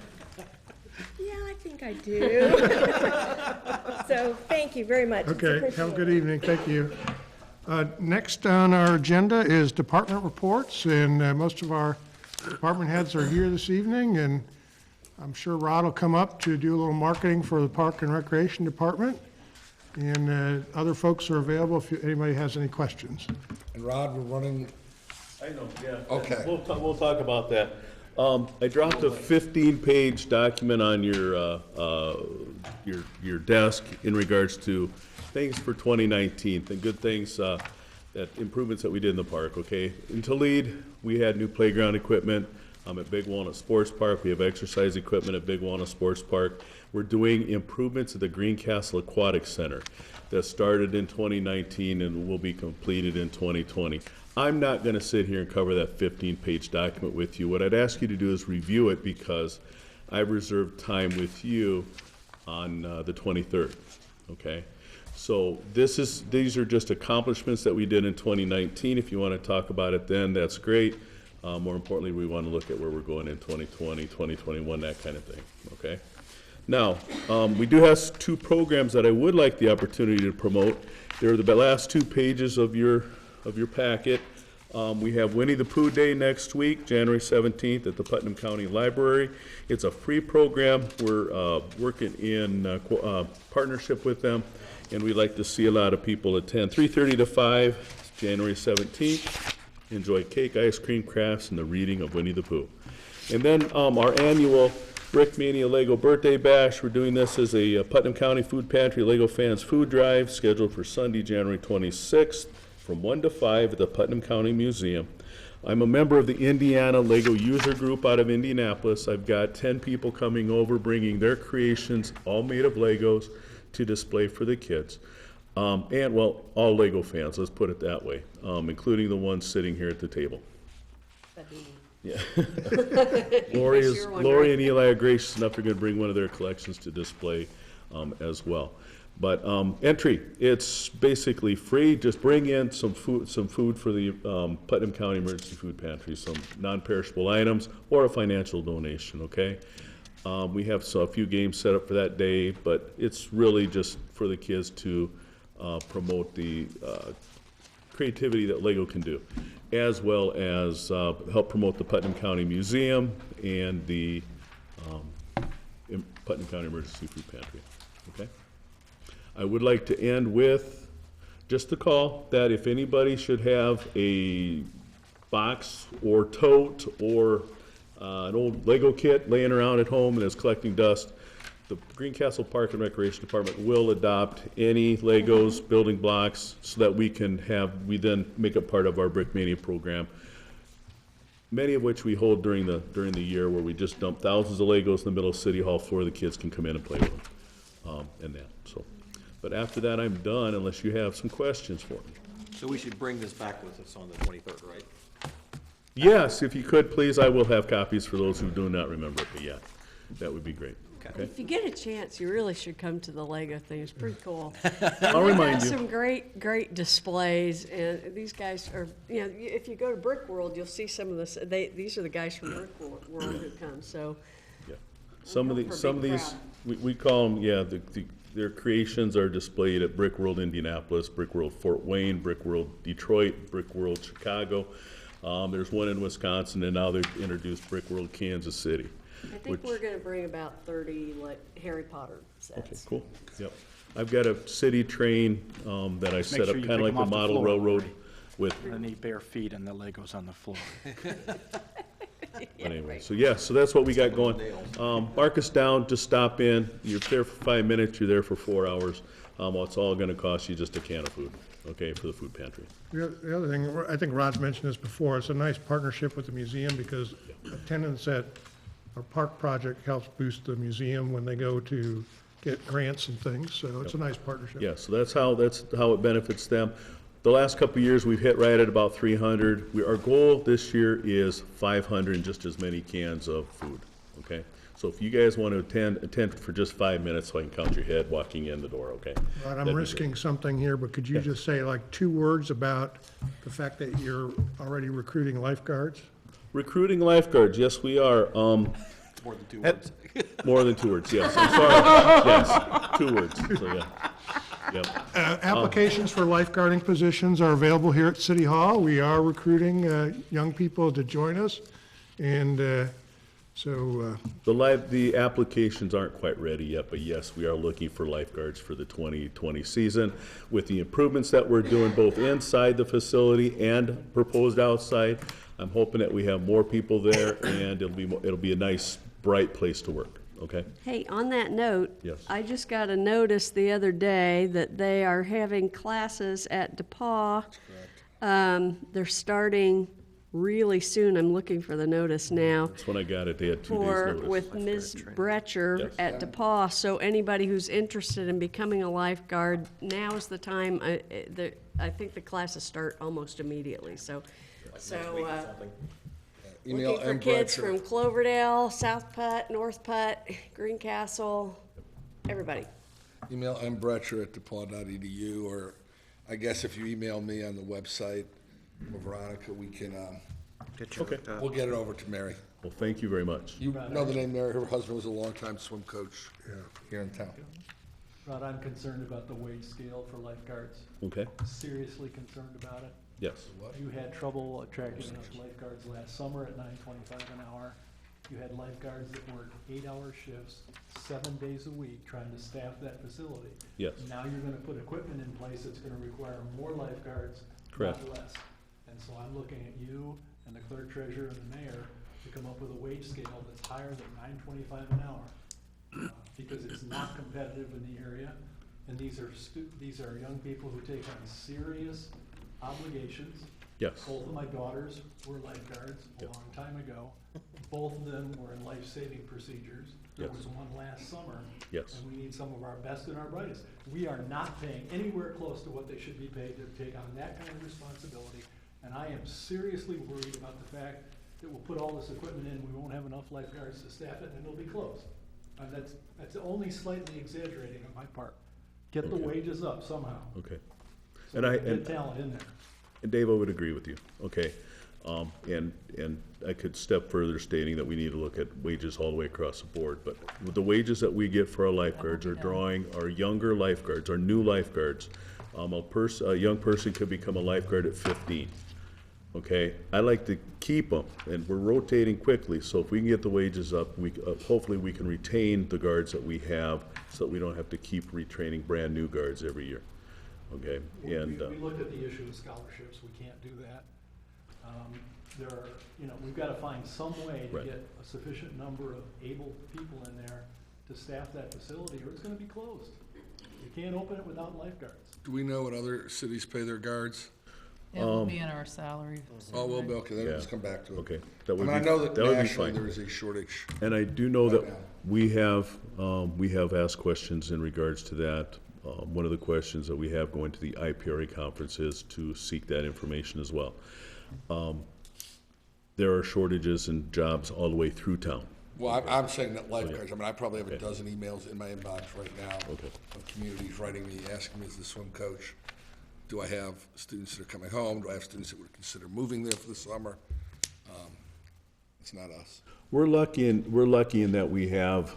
yeah, I think I do. So, thank you very much. It's Okay, have a appreciated. good evening, thank you. Next on our agenda is department reports, and most of our department heads are here this evening, and I'm sure Rod will come up to do a little marketing for the Park and Recreation Department, and other folks are available if anybody has any questions. And Rod, we're running, I know, yeah. Okay. We'll talk about that. I dropped a 15-page document on your desk in regards to things for 2019, the good things, that improvements that we did in the park, okay? In Toledo, we had new playground equipment. At Big Walnut Sports Park, we have exercise equipment at Big Walnut Sports Park. We're doing improvements at the Greencastle Aquatic Center that started in 2019 and will be completed in 2020. I'm not going to sit here and cover that 15-page document with you. What I'd ask you to do is review it because I've reserved time with you on the 23rd, okay? So these are just accomplishments that we did in 2019. If you want to talk about it then, that's great. More importantly, we want to look at where we're going in 2020, 2021, that kind of thing, okay? Now, we do have 2 programs that I would like the opportunity to promote. They're the last 2 pages of your packet. We have Winnie the Pooh Day next week, January 17th at the Putnam County Library. It's a free program. We're working in partnership with them, and we'd like to see a lot of people attend. 3:30 to 5, January 17th. Enjoy cake, ice cream, crafts, and the reading of Winnie the Pooh. And then our annual Brick Mania Lego Birthday Bash. We're doing this as a Putnam County Food Pantry Lego Fans Food Drive, scheduled for Sunday, January 26th, from 1 to 5 at the Putnam County Museum. I'm a member of the Indiana Lego User Group out of Indianapolis. I've got 10 people coming over, bringing their creations, all made of Legos, to display for the kids. And, well, all Lego fans, let's put it that way, including the ones sitting here at the table. Yeah. Lori and Eli are gracious enough, they're gonna bring one of their collections to display as well. But entry, it's basically free. Just bring in some food for the Putnam County Emergency Food Pantry, some non-perishable items, or a financial donation, okay? We have a few games set up for that day, but it's really just for the kids to promote the creativity that Lego can do, as well as help promote the Putnam County Museum and the Putnam County Emergency Food Pantry, okay? I would like to end with just a call that if anybody should have a box or tote or an old Lego kit laying around at home and is collecting dust, the Greencastle Park and Recreation Department will adopt any Legos, building blocks, so that we then make it part of our Brick Mania program. Many of which we hold during the year, where we just dump thousands of Legos in the middle of City Hall floor. The kids can come in and play with them, and that. So, but after that, I'm done unless you have some questions for me. So we should bring this back with us on the 23rd, right? Yes, if you could, please. I will have copies for those who do not remember it, but yeah, that would be great. Okay. If you get a chance, you really should come to the Lego thing. It's pretty cool. I'll remind you. Some great displays, and these guys are, if you go to Brick World, you'll see some of this. These are the guys from Brick World who come, so. Yeah. Some of these, we call them, their creations are displayed at Brick World Indianapolis, Brick World Fort Wayne, Brick World Detroit, Brick World Chicago. There's one in Wisconsin, and now they've introduced Brick World Kansas City. I think we're gonna bring about 30 Harry Potter sets. Okay, cool. Yep. I've got a city train that I set up kind of like the model railroad with. You're gonna need bare feet and the Legos on the floor. Anyway, so yeah, so that's what we got going. Mark us down, just stop in. You're there for 5 minutes, you're there for 4 hours. It's all gonna cost you just a can of food, okay, for the food pantry. The other thing, I think Rod's mentioned this before, it's a nice partnership with the museum because attendance at our park project helps boost the museum when they go to get grants and things, so it's a nice partnership. Yeah, so that's how it benefits them. The last couple of years, we've hit right at about 300. Our goal this year is 500 and just as many cans of food, okay? So if you guys want to attend for just 5 minutes so I can count your head walking in the door, okay? Rod, I'm risking something here, but could you just say like 2 words about the fact that you're already recruiting lifeguards? Recruiting lifeguards, yes, we are. It's more than 2 words. More than 2 words, yes, I'm sorry. Yes, 2 words, so yeah. Yep. Applications for lifeguarding positions are available here at City Hall. We are recruiting young people to join us, and so. The applications aren't quite ready yet, but yes, we are looking for lifeguards for the 2020 season. With the improvements that we're doing both inside the facility and proposed outside, I'm hoping that we have more people there, and it'll be a nice, bright place to work. Okay. Hey, on that note, yes. I just got a notice the other day that they are having classes at DePaul. They're starting really soon. I'm looking for the notice now. That's when I got it. They had 2 days notice. With Ms. Brecher at DePaul. So anybody who's interested in becoming a lifeguard, now is the time. I think the classes start almost immediately. So. Email looking for kids from Cloverdale, South Putt, North Putt, Greencastle, everybody. Email mbretcher@depaul.edu, or I guess if you email me on the website, or Veronica, we can, we'll get it over to Mary. Well, thank you very much. You know the name Mary, her husband was a longtime swim coach here in town. Rod, I'm concerned about the wage scale for lifeguards. Okay. Seriously concerned about it. Yes. You had trouble attracting enough lifeguards last summer at $9.25 an hour. You had lifeguards that worked 8-hour shifts, 7 days a week, trying to staff that facility. Yes. Now you're gonna put equipment in place that's gonna require more lifeguards, Correct. not less. And so I'm looking at you and the clerk treasurer and the mayor to come up with a wage scale that's higher than $9.25 an hour. Because it's not competitive in the area, and these are young people who take on serious obligations. Yes. Both of my daughters were lifeguards a long time ago. Both of them were in life-saving procedures. There Yes. was one last summer. Yes. And we need some of our best and our brightest. We are not paying anywhere close to what they should be paid to take on that kind of responsibility. And I am seriously worried about the fact that we'll put all this equipment in, we won't have enough lifeguards to staff it, and it'll be closed. That's only slightly exaggerating on my part. Get the wages up somehow. Okay. So And we can get talent in there. And Dave, I would agree with you, okay? And I could step further stating that we need to look at wages all the way across the board, but with the wages that we get for our lifeguards are drawing our younger lifeguards, our new lifeguards. A young person could become a lifeguard at 15, okay? I like to keep them, and we're rotating quickly, so if we can get the wages up, hopefully we can retain the guards that we have, so that we don't have to keep retraining brand-new guards every year, okay? And, We looked at the issue of scholarships, we can't do that. We've gotta find some way to Right. get a sufficient number of able people in there to staff that facility, or it's gonna be closed. You can't open it without lifeguards. Do we know what other cities pay their guards? It will be in our salary. Oh, well, okay, then Yeah. let's come back to it. okay. I That would mean, I be- know that that would be nationally fine. there is a shortage. And I do know that Right now. we have asked questions in regards to that. One of the questions that we have going to the IPRA conference is to seek that information as well. There are shortages in jobs all the way through town. Well, I'm saying that lifeguards, I mean, I probably have a dozen emails in my inbox right now Okay. of communities writing me, asking me as the swim coach, do I have students that are coming home? Do I have students that would consider moving there for the summer? It's not us. We're lucky in that we have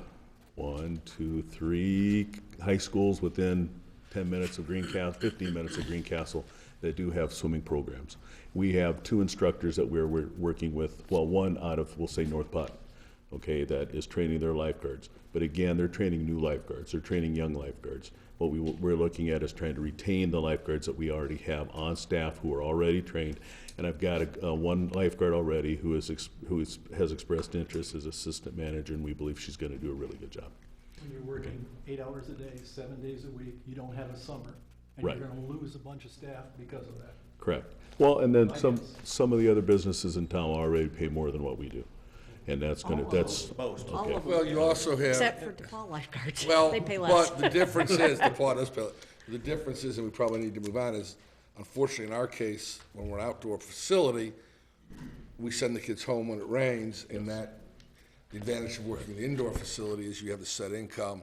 1, 2, 3 high schools within 10 minutes of Greencastle, 15 minutes of Greencastle that do have swimming programs. We have 2 instructors that we're working with, well, one out of, we'll say, North Putt, okay, that is training their lifeguards. But again, they're training new lifeguards, they're training young lifeguards. What we're looking at is trying to retain the lifeguards that we already have on staff who are already trained. And I've got one lifeguard already who has expressed interest as assistant manager, and we believe she's gonna do a really good job. When you're working 8 hours a day, 7 days a week, you don't have a summer, and Right. you're gonna lose a bunch of staff because of that. Correct. Well, and then some of the other businesses in town already pay more than what we do. And that's All okay. of them. Well, you also have. Except for DePaul lifeguards. Well, They pay less. but the difference is, the difference is, and we probably need to move on, is unfortunately in our case, when we're an outdoor facility, we send the kids home when it rains, and that, the advantage of working in the indoor facility is you have the set income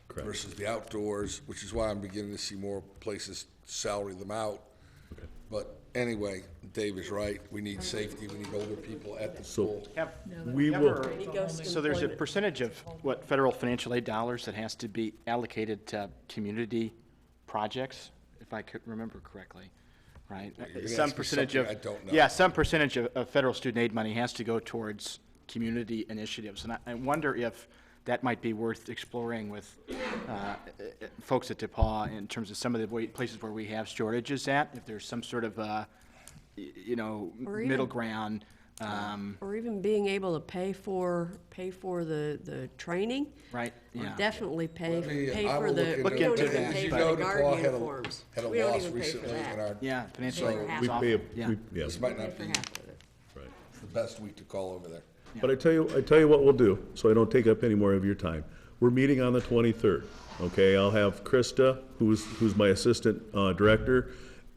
Correct. versus the outdoors, which is why I'm beginning to see more places salary them out. Okay. But anyway, Dave is right, we need safety, we need older people at the So- pool. We will, He goes to So there's a employment. percentage of what federal financial aid dollars that has to be allocated to community projects, if I could remember correctly, right? You're gonna Some ask me percentage something of. I don't know. Yeah, some percentage of federal student aid money has to go towards community initiatives. And I wonder if that might be worth exploring with folks at DePaul in terms of some of the places where we have shortages at, if there's some sort of, Or even- middle ground. Or even being able to pay for the training. Right, Or yeah. definitely pay I for will the, look we don't into even that, pay You for know, the guard DePaul uniforms. had a We don't loss even pay for recently in that. our, Yeah, financial Pay aid. for half we of pay, it. Yeah. yeah. this might Pay not for be half of it. Right. the best week to call over there. But I tell you what we'll do, so I don't take up any more of your time. We're meeting on the 23rd, okay? I'll have Krista, who's my assistant director,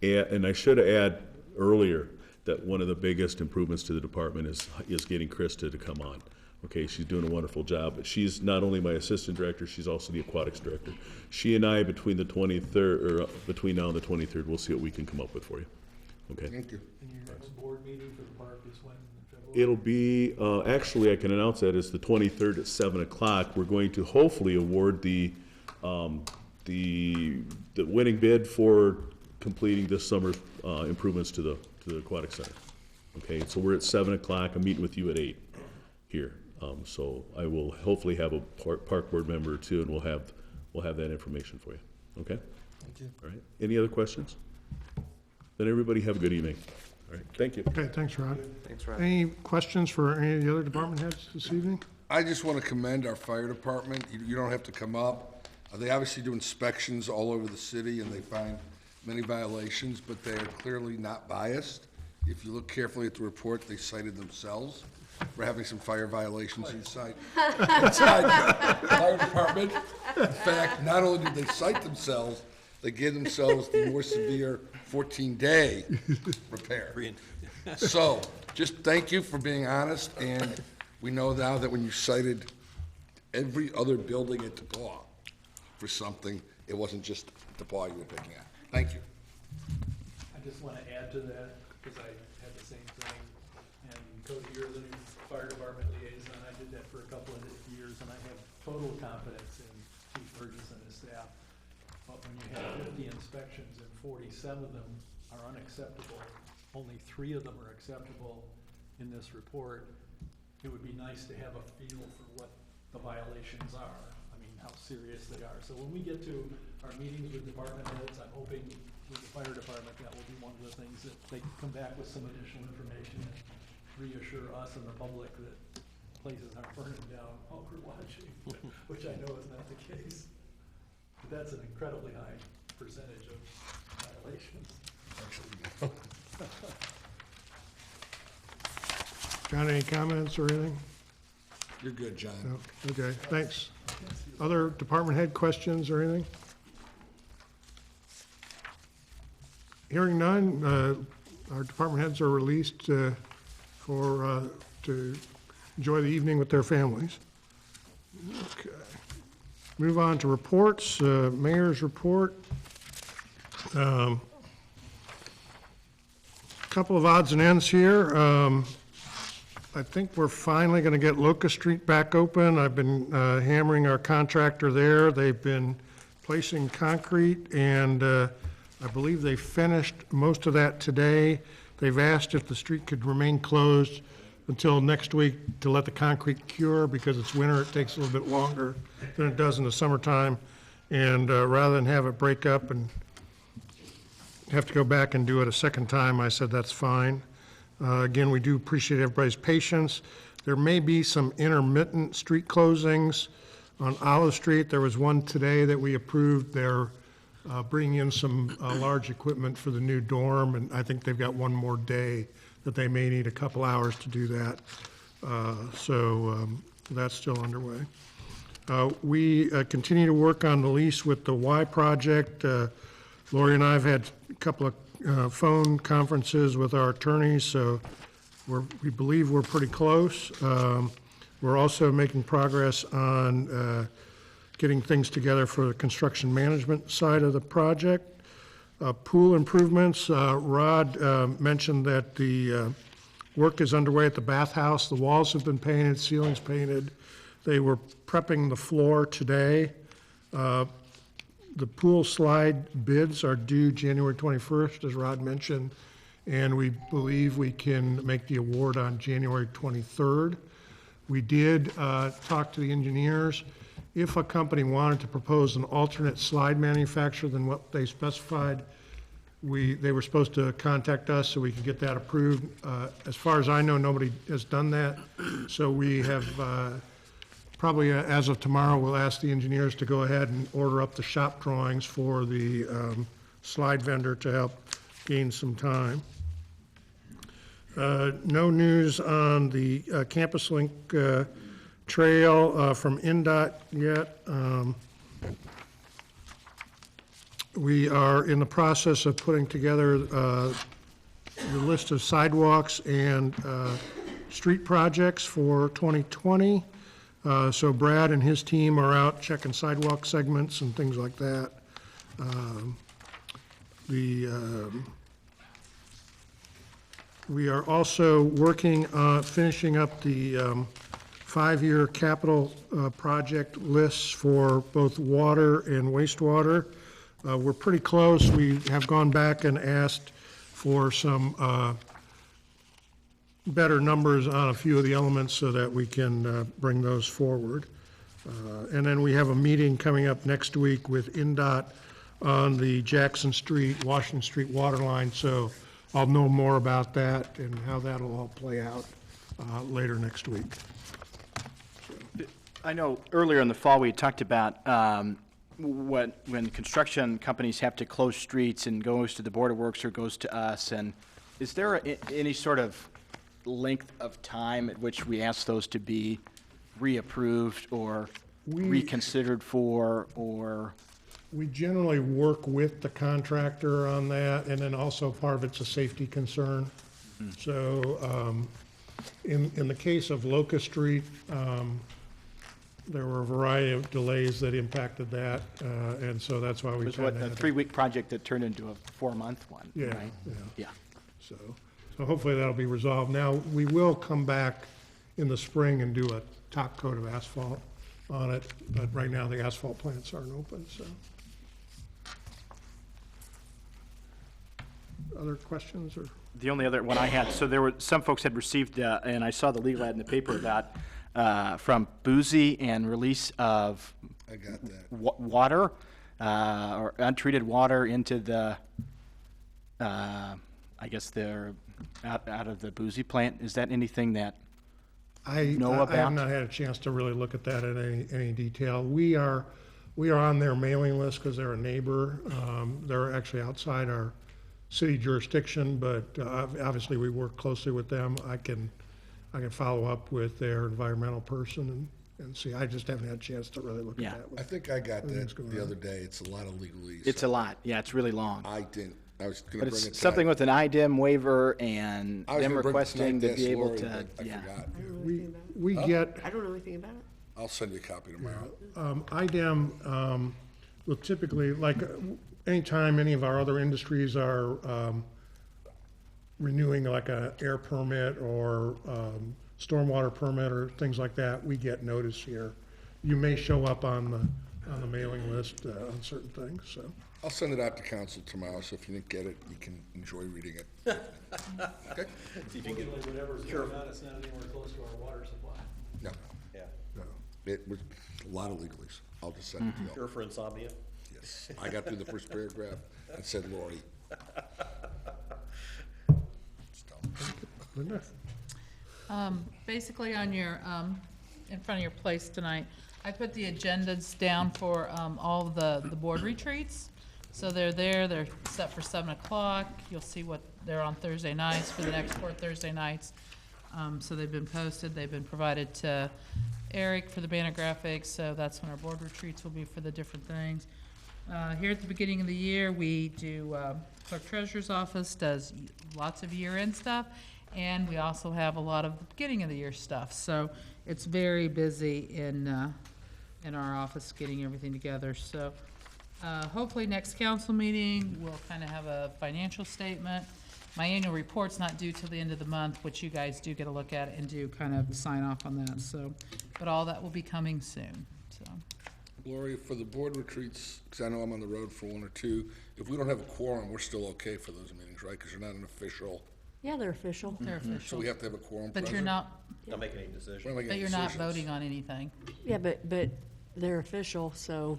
and I should add earlier that one of the biggest improvements to the department is getting Krista to come on. Okay, she's doing a wonderful job, but she's not only my assistant director, she's also the aquatics director. She and I, between the 23rd, or between now and the 23rd, we'll see what we can come up with for you, okay? Thank you. And your next board meeting for the park is when, in February? It'll be, actually, I can announce that, it's the 23rd at 7 o'clock. We're going to hopefully award the winning bid for completing this summer's improvements to to the aquatic center. Okay, so we're at 7 o'clock, I'm meeting with you at 8 here. So I will hopefully have a park board member or two, and we'll have that information for you, okay? Thank you. All right, any other questions? Then everybody have a good evening. All right, thank you. Okay, thanks, Rod. Thanks, Rod. Any questions for any of the other department heads this evening? I just want to commend our fire department. You don't have to come up. They obviously do inspections all over the city, and they find many violations, but they are clearly not biased. If you look carefully at the report, they cited themselves for having some fire violations inside the fire department. In fact, not only did they cite themselves, they gave themselves the more severe 14-day repair. So, just thank you for being honest, and we know now that when you cited every other building at DePaul for something, it wasn't just DePaul you were picking at. Thank you. I just want to add to that, because I had the same thing, and Cody, you're the new fire department liaison, I did that for a couple of years, and I have total confidence in Chief Burgess and his staff. But when you have 50 inspections and 47 of them are unacceptable, only 3 of them are acceptable in this report, it would be nice to have a feel for what the violations are. I mean, how serious they are. So when we get to our meetings with department heads, I'm hoping with the fire department, that will be one of the things that they can come back with some additional information and reassure us and the public that places aren't burning down while we're watching, which I know is not the case. But that's an incredibly high percentage of violations. John, any comments or anything? You're good, John. No? Okay, thanks. Other department head questions or anything? Hearing none, our department heads are released to enjoy the evening with their families. Okay. Move on to reports, mayor's report. Couple of odds and ends here. I think we're finally going to get Locust Street back open. I've been hammering our contractor there. They've been placing concrete, and I believe they finished most of that today. They've asked if the street could remain closed until next week to let the concrete cure, because it's winter, it takes a little bit longer than it does in the summertime. And rather than have it break up and have to go back and do it a second time, I said that's fine. Again, we do appreciate everybody's patience. There may be some intermittent street closings on Olive Street. There was one today that we approved. They're bringing in some large equipment for the new dorm, and I think they've got one more day that they may need a couple hours to do that. So that's still underway. We continue to work on the lease with the Y Project. Lori and I have had a couple of phone conferences with our attorneys, so we believe we're pretty close. We're also making progress on getting things together for the construction management side of the project. Pool improvements, Rod mentioned that the work is underway at the bathhouse. The walls have been painted, ceilings painted. They were prepping the floor today. The pool slide bids are due January 21st, as Rod mentioned, and we believe we can make the award on January 23rd. We did talk to the engineers. If a company wanted to propose an alternate slide manufacturer than what they specified, they were supposed to contact us so we could get that approved. As far as I know, nobody has done that. So we have probably as of tomorrow, we'll ask the engineers to go ahead and order up the shop drawings for the slide vendor to help gain some time. No news on the Campus Link trail from NDOT yet. We are in the process of putting together the list of sidewalks and street projects for 2020. So Brad and his team are out checking sidewalk segments and things like that. We are also working on finishing up the 5-year capital project lists for both water and wastewater. We're pretty close. We have gone back and asked for some better numbers on a few of the elements so that we can bring those forward. And then we have a meeting coming up next week with NDOT on the Jackson Street, Washington Street water line, so I'll know more about that and how that'll all play out later next week. I know earlier in the fall, we talked about when construction companies have to close streets and goes to the Board of Works or goes to us, and is there any sort of length of time at which we ask those to be reapproved or reconsidered for, or? We generally work with the contractor on that, and then also part of it's a safety concern. So in the case of Locust Street, there were a variety of delays that impacted that, and so that's why we It was kind what, of a 3-week project that turned into a 4-month one, Yeah, right? yeah. Yeah. So hopefully that'll be resolved. Now, we will come back in the spring and do a top coat of asphalt on it, but right now the asphalt plants aren't open, so. Other questions or? The only other one I had, so there were, some folks had received, and I saw the legal ad in the paper about, from Boozy and release of I got that. water, or untreated water into the, I guess they're out of the Boozy plant. Is that anything that, know I have about? not had a chance to really look at that in any detail. We are on their mailing list because they're a neighbor. They're actually outside our city jurisdiction, but obviously we work closely with them. I can follow up with their environmental person and see. I just haven't had a chance to really look Yeah. at that. I think I got Everything's that going the on. other day. It's a lot of legalese. it's a lot, yeah, it's really long. I didn't. I was gonna But bring it it's something tonight. with an IDEM waiver and I was them gonna bring it requesting tonight to be ask able Lori, to, but I yeah. forgot. We get, I don't know anything about it. I'll send you a copy tomorrow. IDEM will typically, like, anytime any of our other industries are renewing like a air permit or stormwater permit or things like that, we get notice here. You may show up on the mailing list on certain things, so. I'll send it out to council tomorrow, so if you didn't get it, you can enjoy reading it. Okay? Fortunately, whatever's going on, it's not anywhere close to our water supply. No, Yeah. no. It was a lot of legalese. I'll just send it to you. Cure for insomnia? Yes. I got through the first paragraph and said Lori. Linda? Basically on your, in front of your place tonight, I put the agendas down for all the board retreats. So they're there, they're set for 7 o'clock. You'll see what they're on Thursday nights for the next 4 Thursday nights. So they've been posted, they've been provided to Eric for the banner graphics, so that's when our board retreats will be for the different things. Here at the beginning of the year, we do, Clerk Treasurer's Office does lots of year-end stuff, and we also have a lot of the beginning of the year stuff. So it's very busy in our office getting everything together. So hopefully next council meeting, we'll kind of have a financial statement. My annual report's not due till the end of the month, which you guys do get a look at and do kind of sign off on that. So, but all that will be coming soon, so. Lori, for the board retreats, because I know I'm on the road for 1 or 2, if we don't have a quorum, we're still okay for those meetings, right? Because you're not an official, Yeah, they're official. They're so official. we have to have a quorum But present? you're not, Not making any We're decisions. not making but any you're not decisions. voting on anything. Yeah, but they're official, so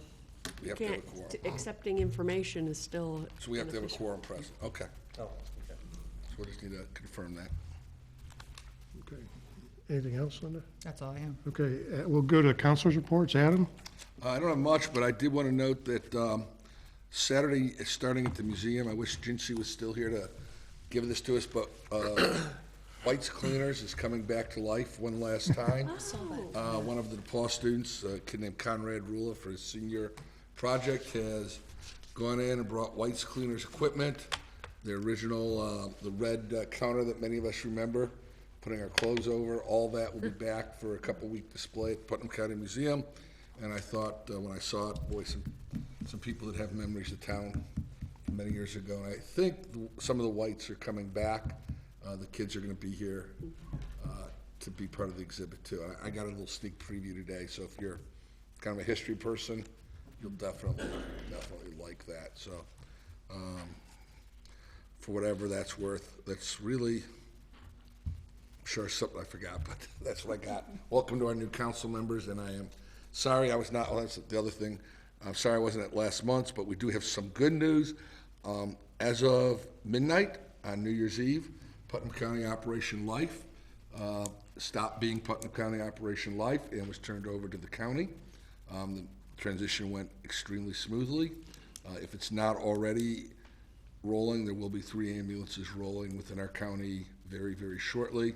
We have to have a can't, quorum. accepting information is still. So we have to have a unofficial. quorum present. Okay. Oh, okay. So we just need to confirm that. Okay. Anything else, Linda? That's all I have. Okay, we'll go to councilors' reports. Adam? I don't have much, but I did want to note that Saturday is starting at the museum. I wish Jincy was still here to give this to us, but White's Cleaners is coming back to life one last time. One of the DePaul students, a kid named Conrad Rula, for his senior project, has gone in and brought White's Cleaners equipment, the original, the red counter that many of us remember, putting our clothes over. All that will be back for a couple-week display at Putnam County Museum. And I thought, when I saw it, boy, some people that have memories of town from many years ago. And I think some of the Whites are coming back. The kids are going to be here to be part of the exhibit too. I got a little sneak preview today, so if you're kind of a history person, you'll definitely like that. So for whatever that's worth. That's really, I'm sure something I forgot, but that's what I got. Welcome to our new council members, and I am sorry I was not, oh, that's the other thing. I'm sorry I wasn't at last month's, but we do have some good news. As of midnight on New Year's Eve, Putnam County Operation Life stopped being Putnam County Operation Life and was turned over to the county. The transition went extremely smoothly. If it's not already rolling, there will be 3 ambulances rolling within our county very, very shortly.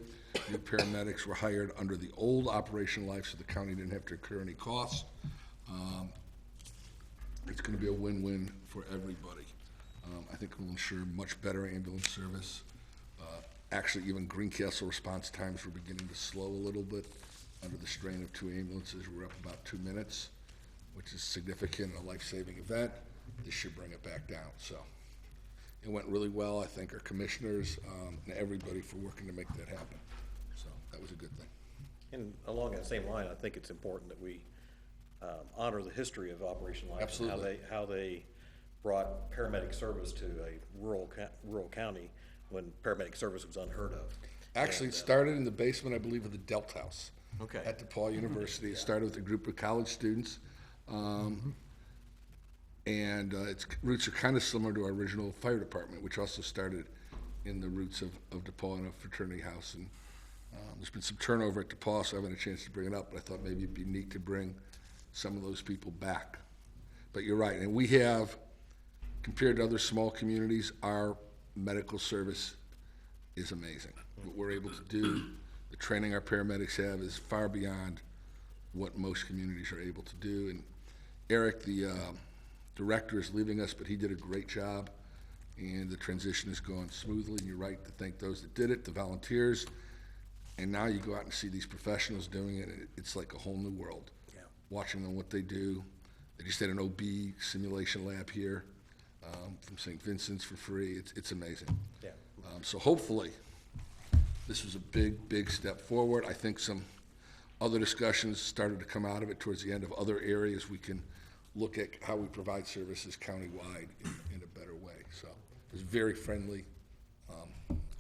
New paramedics were hired under the old Operation Life, so the county didn't have to incur any costs. It's going to be a win-win for everybody. I think it will ensure much better ambulance service. Actually, even Greencastle response times were beginning to slow a little bit under the strain of 2 ambulances. We're up about 2 minutes, which is significant, a life-saving event. This should bring it back down. So it went really well. I thank our commissioners and everybody for working to make that happen. So that was a good thing. And along that same line, I think it's important that we honor the history of Operation Life. Absolutely. And how they brought paramedic service to a rural county when paramedic service was unheard of. Actually, it started in the basement, I believe, of the Delft House. Okay. At DePaul University. It started with a group of college students. And its roots are kind of similar to our original fire department, which also started in the roots of DePaul in a fraternity house. And there's been some turnover at DePaul, so I haven't had a chance to bring it up, but I thought maybe it'd be neat to bring some of those people back. But you're right, and we have, compared to other small communities, our medical service is amazing. What we're able to do, the training our paramedics have is far beyond what most communities are able to do. And Eric, the director, is leaving us, but he did a great job, and the transition is going smoothly. And you're right to thank those that did it, the volunteers, and now you go out and see these professionals doing it, and it's like a whole new world. Yeah. Watching them, what they do. They just had an OB simulation lab here from St. Vincent's for free. It's amazing. Yeah. So hopefully, this was a big, big step forward. I think some other discussions started to come out of it towards the end of other areas we can look at how we provide services countywide in a better way. So it was very friendly.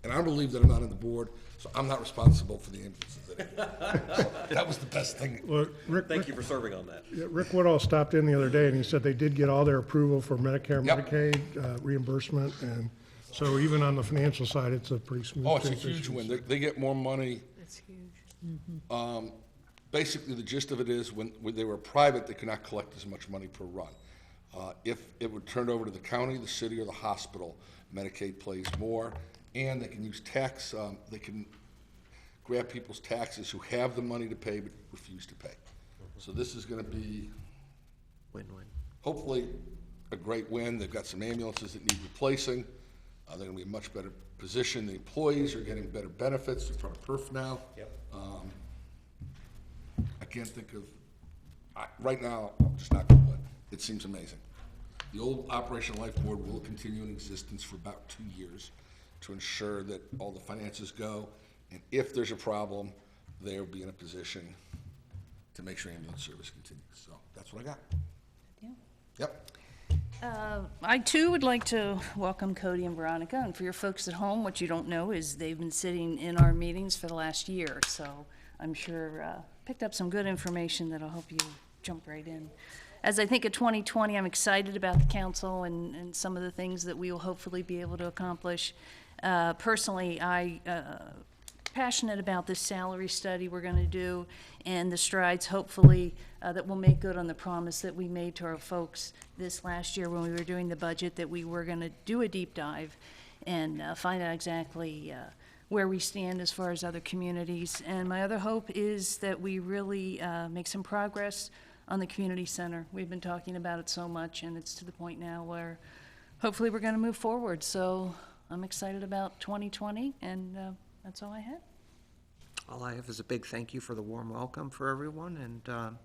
And I believe that I'm not on the board, so I'm not responsible for the ambulances anymore. So that was the best thing. Well, Thank you for serving on that. Rick Woodall stopped in the other day, and he said they did get all their approval for Medicare, Yep. Medicaid reimbursement, and so even on the financial side, it's a pretty smooth Oh, it's a transition. huge win. They get more money. It's huge. Basically, the gist of it is when they were private, they could not collect as much money per run. If it were turned over to the county, the city, or the hospital, Medicaid pays more, and they can use tax, they can grab people's taxes who have the money to pay but refuse to pay. So this is gonna be Win-win. hopefully a great win. They've got some ambulances that need replacing. They're gonna be in a much better position. The employees are getting better benefits from PERF now. Yep. I can't think of, right now, I'm just not gonna win. It seems amazing. The old Operation Life Board will continue in existence for about 2 years to ensure that all the finances go, and if there's a problem, they'll be in a position to make sure ambulance service continues. So that's what I got. Yep. I too would like to welcome Cody and Veronica, and for your folks at home, what you don't know is they've been sitting in our meetings for the last year, so I'm sure picked up some good information that'll help you jump right in. As I think of 2020, I'm excited about the council and some of the things that we will hopefully be able to accomplish. Personally, I passionate about this salary study we're going to do and the strides, hopefully, that will make good on the promise that we made to our folks this last year when we were doing the budget, that we were going to do a deep dive and find out exactly where we stand as far as other communities. And my other hope is that we really make some progress on the community center. We've been talking about it so much, and it's to the point now where hopefully we're going to move forward. So I'm excited about 2020, and that's all I had. All I have is a big thank you for the warm welcome for everyone, and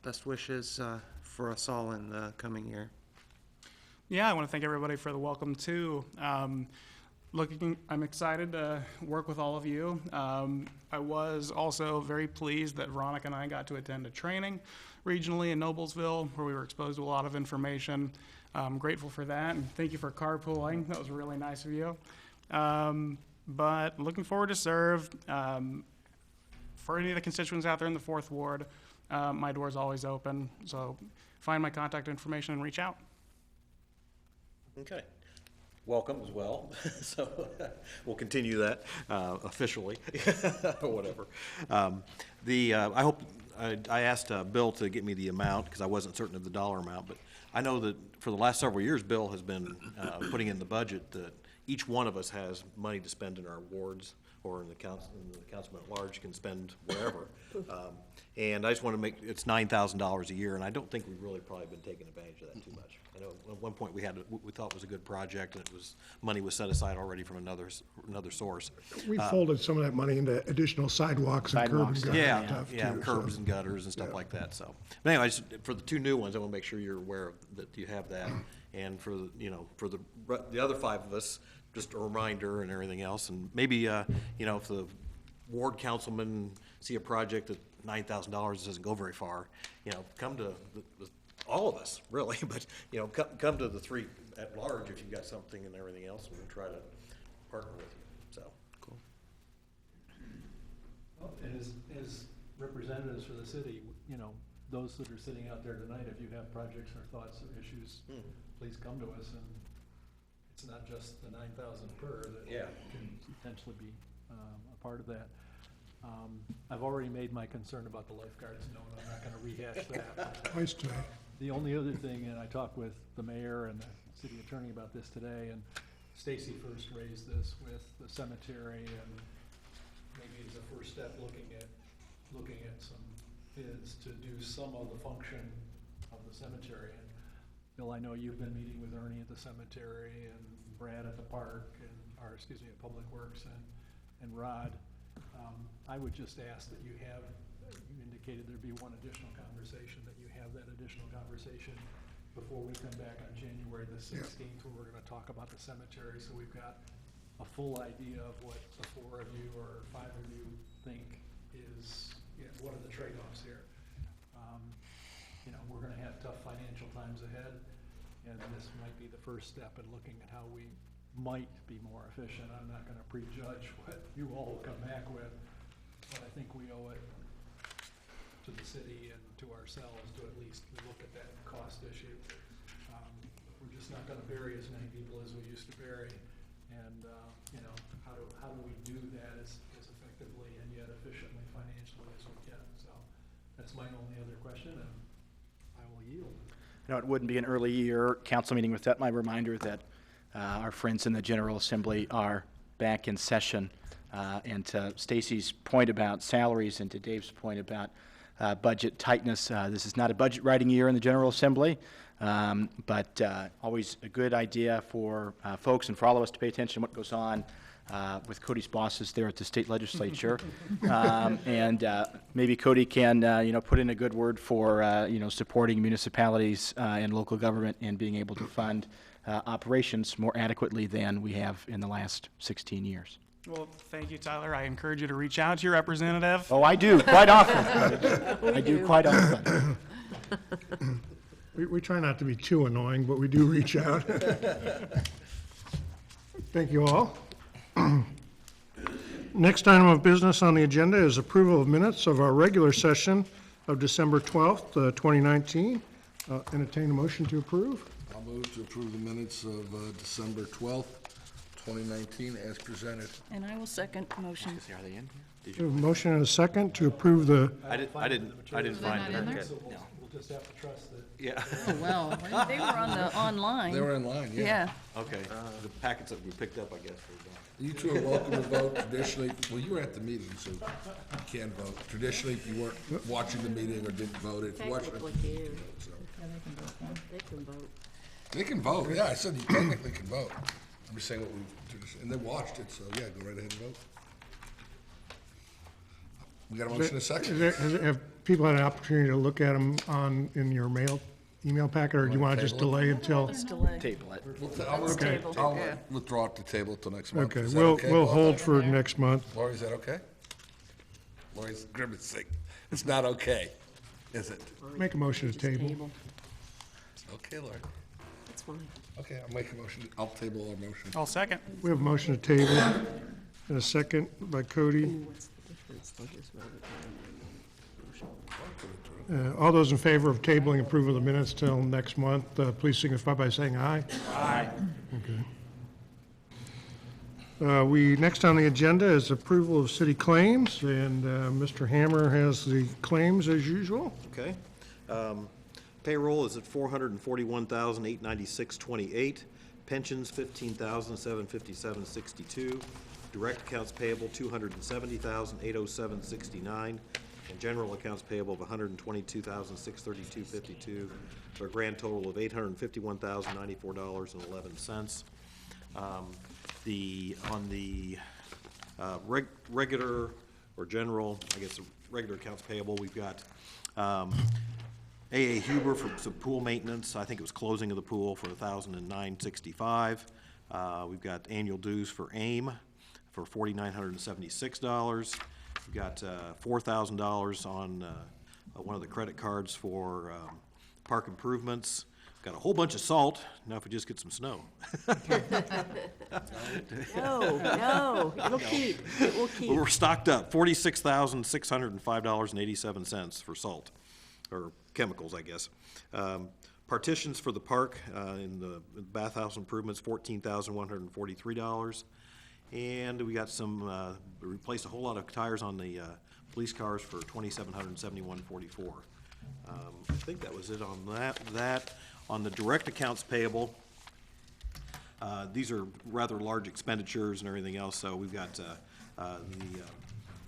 best wishes for us all in the coming year. Yeah, I want to thank everybody for the welcome too. I'm excited to work with all of you. I was also very pleased that Veronica and I got to attend a training regionally in Noblesville where we were exposed to a lot of information. I'm grateful for that, and thank you for carpooling. That was really nice of you. But looking forward to serve. For any of the constituents out there in the 4th Ward, my door is always open. So find my contact information and reach out. Okay. Welcome as well. So we'll continue that officially, or whatever. I hope, I asked Bill to get me the amount because I wasn't certain of the dollar amount, but I know that for the last several years, Bill has been putting in the budget that each one of us has money to spend in our wards or in the councilman at large can spend wherever. And I just want to make, it's $9,000 a year, and I don't think we've really probably been taking advantage of that too much. I know at one point we thought was a good project, and money was set aside already from another source. We folded some of that money into additional sidewalks and curb and gutter Yeah, stuff yeah, too, curbs so. and gutters and stuff like that, so. But anyway, for the 2 new ones, I want to make sure you're aware that you have that. And for the other 5 of us, just a reminder and everything else. And maybe, if the ward councilmen see a project that $9,000 doesn't go very far, come to all of us, really, but, come to the 3 at large if you've got something and everything else, and we'll try to partner with you, so. Cool. And as representatives for the city, those that are sitting out there tonight, if you have projects or thoughts or issues, please come to us, and it's not just the 9,000 per that can potentially be a part of that. I've already made my concern about the lifeguards known. I'm not going to rehash that. Twice today. The only other thing, and I talked with the mayor and the city attorney about this today, and Stacy first raised this with the cemetery, and maybe as a first step, looking at some bids to do some of the function of the cemetery. And Bill, I know you've been meeting with Ernie at the cemetery and Brad at the park, at Public Works, and Rod. I would just ask that you indicated there'd be one additional conversation, that you have that additional conversation before we come back on January the 16th, where we're going to talk about the cemetery, so we've got a full idea of what the 4 of you or 5 of you think is, what are the trade-offs here. We're going to have tough financial times ahead, and this might be the first step in looking at how we might be more efficient. I'm not going to prejudge what you all will come back with, but I think we owe it to the city and to ourselves to at least look at that cost issue. We're just not going to bury as many people as we used to bury, and how do we do that as effectively and yet efficiently financially as we can? So that's my only other question, and I will yield. It wouldn't be an early year council meeting without my reminder that our friends in the General Assembly are back in session. And to Stacy's point about salaries and to Dave's point about budget tightness, this is not a budget writing year in the General Assembly, but always a good idea for folks and for all of us to pay attention to what goes on with Cody's bosses there at the state legislature. And maybe Cody can, put in a good word for, supporting municipalities and local government and being able to fund operations more adequately than we have in the last 16 years. Well, thank you, Tyler. I encourage you to reach out to your representative. Oh, I do, quite often. I do quite often. We try not to be too annoying, but we do reach out. Thank you all. Next item of business on the agenda is approval of minutes of our regular session of December 12th, 2019. Entertain a motion to approve. I'll move to approve the minutes of December 12th, 2019 as presented. And I will second the motion. Are they in? We have a motion and a second to approve the, I didn't find it. not in there? So we'll just have to trust that. Yeah, Oh, well, They were on the online. They were in line, yeah. Yeah. okay. The packets that we picked up, I guess, were done. You two are welcome to vote traditionally. Well, you were at the meeting, so you can vote. Traditionally, if you weren't watching the meeting or didn't vote, if you watched it. Technically can. So. They can vote. They can vote, yeah, I said you technically can vote. I'm just saying what and they watched it, so yeah, go right ahead and vote. We got a motion and a second. have people had an opportunity to look at them in your mail email packet, or do you want to just delay until? Let's delay. Table it. table it, yeah. Withdraw it to table it till next month. Okay, Is that we'll okay? hold for next month. Lori, is that okay? Lori's grimacing. It's not okay, is it? Make a motion to table. Okay, Lori. That's fine. Okay, I'll make a motion. I'll table our motion. I'll second. We have a motion to table and a second by Cody. What's the difference? They just voted All those in favor of tabling approval of the minutes till next month, please signify by saying aye. Aye. Okay. Next on the agenda is approval of city claims, and Mr. Hammer has the claims as usual. Okay. Payroll is at $441,896.28. Pensions, $15,757.62. Direct accounts payable, $270,807.69. And general accounts payable of $122,632.52, for a grand total of $851,094.11. On the regular or general, I guess, regular accounts payable, we've got A.A. Huber for some pool maintenance. I think it was closing of the pool for $1,009.65. We've got annual dues for AIM for $4,976. We've got $4,000 on one of the credit cards for park improvements. Got a whole bunch of salt. Now if we just get some snow. No, it'll keep, it will keep. We're stocked up, $46,605.87 for salt, or chemicals, I guess. Partitions for the park in the bathhouse improvements, $14,143. And we got some, we replaced a whole lot of tires on the police cars for $2,771.44. I think that was it on that. On the direct accounts payable, these are rather large expenditures and everything else, so we've got the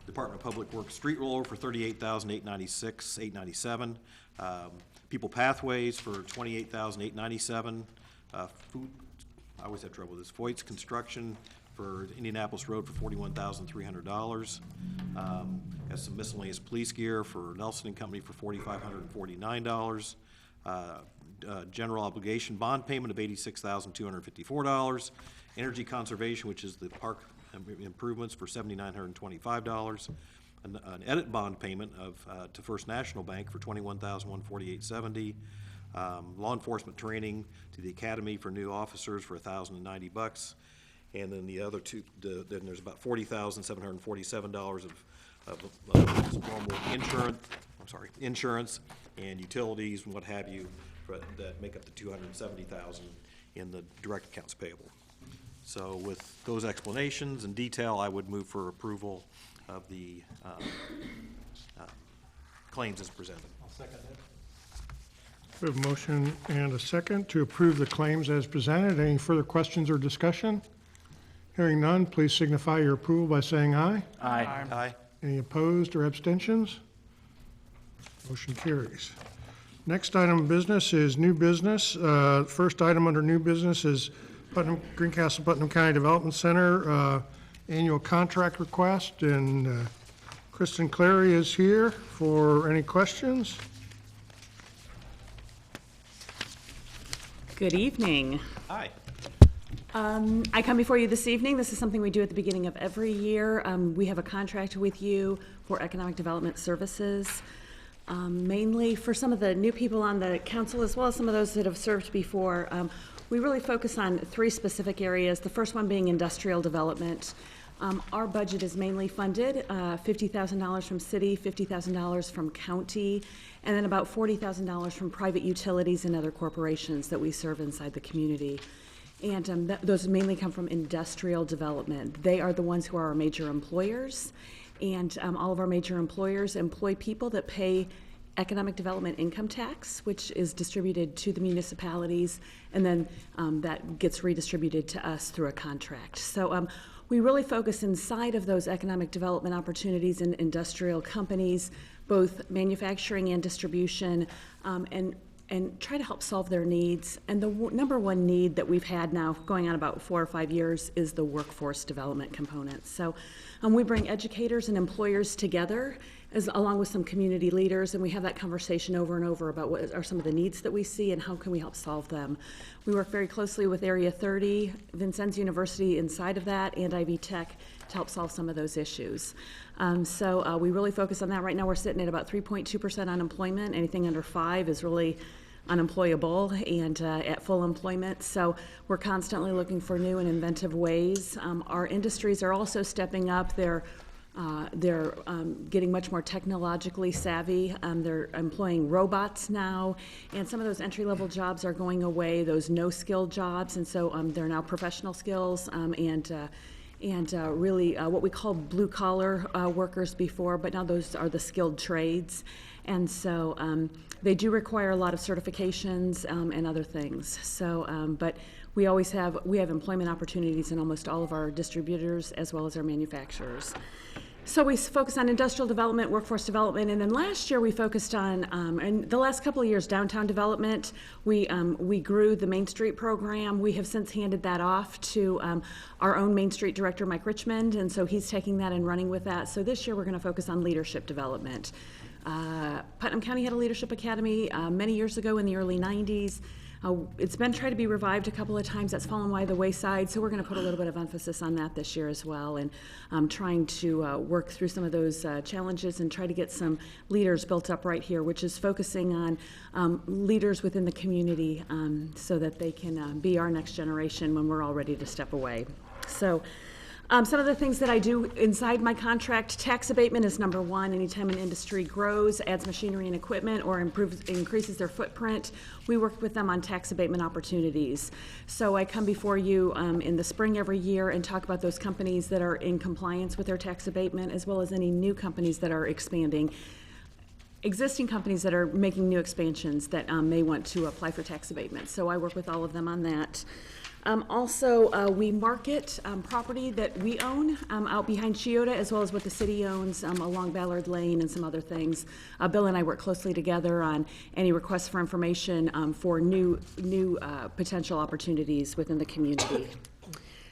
Department of Public Works street roller for $38,896.897. People Pathways for $28,897. Food, I always have trouble with this. Foyt's Construction for Indianapolis Road for $41,300. Got some miscellaneous police gear for Nelson and Company for $4,549. General obligation bond payment of $86,254. Energy conservation, which is the park improvements, for $7,925. An edit bond payment of to First National Bank for $21,148.70. Law enforcement training to the academy for new officers for $1,090. And then the other two, then there's about $40,747 of normal insurance and utilities and what have you that make up the $270,000 in the direct accounts payable. So with those explanations and detail, I would move for approval of the claims as presented. I'll second that. We have a motion and a second to approve the claims as presented. Any further questions or discussion? Hearing none, please signify your approval by saying aye. Aye. Aye. Any opposed or abstentions? Motion carries. Next item of business is new business. First item under new business is Greencastle Putnam County Development Center annual contract request, and Kristen Clary is here for any questions. Good evening. Aye. I come before you this evening. This is something we do at the beginning of every year. We have a contract with you for economic development services, mainly for some of the new people on the council, as well as some of those that have served before. We really focus on three specific areas, the first one being industrial development. Our budget is mainly funded, $50,000 from city, $50,000 from county, and then about $40,000 from private utilities and other corporations that we serve inside the community. And those mainly come from industrial development. They are the ones who are our major employers, and all of our major employers employ people that pay economic development income tax, which is distributed to the municipalities, and then that gets redistributed to us through a contract. So we really focus inside of those economic development opportunities in industrial companies, both manufacturing and distribution, and try to help solve their needs. And the number one need that we've had now going on about 4 or 5 years is the workforce development component. So we bring educators and employers together, along with some community leaders, and we have that conversation over and over about what are some of the needs that we see and how can we help solve them. We work very closely with Area 30, Vincennes University inside of that, and Ivy Tech to help solve some of those issues. So we really focus on that. Right now we're sitting at about 3.2% unemployment. Anything under 5 is really unemployable and at full employment. So we're constantly looking for new and inventive ways. Our industries are also stepping up. They're getting much more technologically savvy. They're employing robots now, and some of those entry-level jobs are going away, those no-skill jobs, and so they're now professional skills and really what we call blue-collar workers before, but now those are the skilled trades. And so they do require a lot of certifications and other things. So, but we have employment opportunities in almost all of our distributors as well as our manufacturers. So we focus on industrial development, workforce development, and then last year we focused on, and the last couple of years, downtown development. We grew the Main Street program. We have since handed that off to our own Main Street director, Mike Richmond, and so he's taking that and running with that. So this year we're going to focus on leadership development. Putnam County had a leadership academy many years ago in the early 90s. It's been tried to be revived a couple of times. That's fallen by the wayside, so we're going to put a little bit of emphasis on that this year as well, and trying to work through some of those challenges and try to get some leaders built up right here, which is focusing on leaders within the community so that they can be our next generation when we're all ready to step away. So. Some of the things that I do inside my contract, tax abatement is number one. Anytime an industry grows, adds machinery and equipment, or increases their footprint, we work with them on tax abatement opportunities. So I come before you in the spring every year and talk about those companies that are in compliance with their tax abatement, as well as any new companies that are expanding. Existing companies that are making new expansions that may want to apply for tax abatement. So I work with all of them on that. Also, we market property that we own out behind Chiota, as well as what the city owns along Ballard Lane and some other things. Bill and I work closely together on any requests for information for new potential opportunities within the community.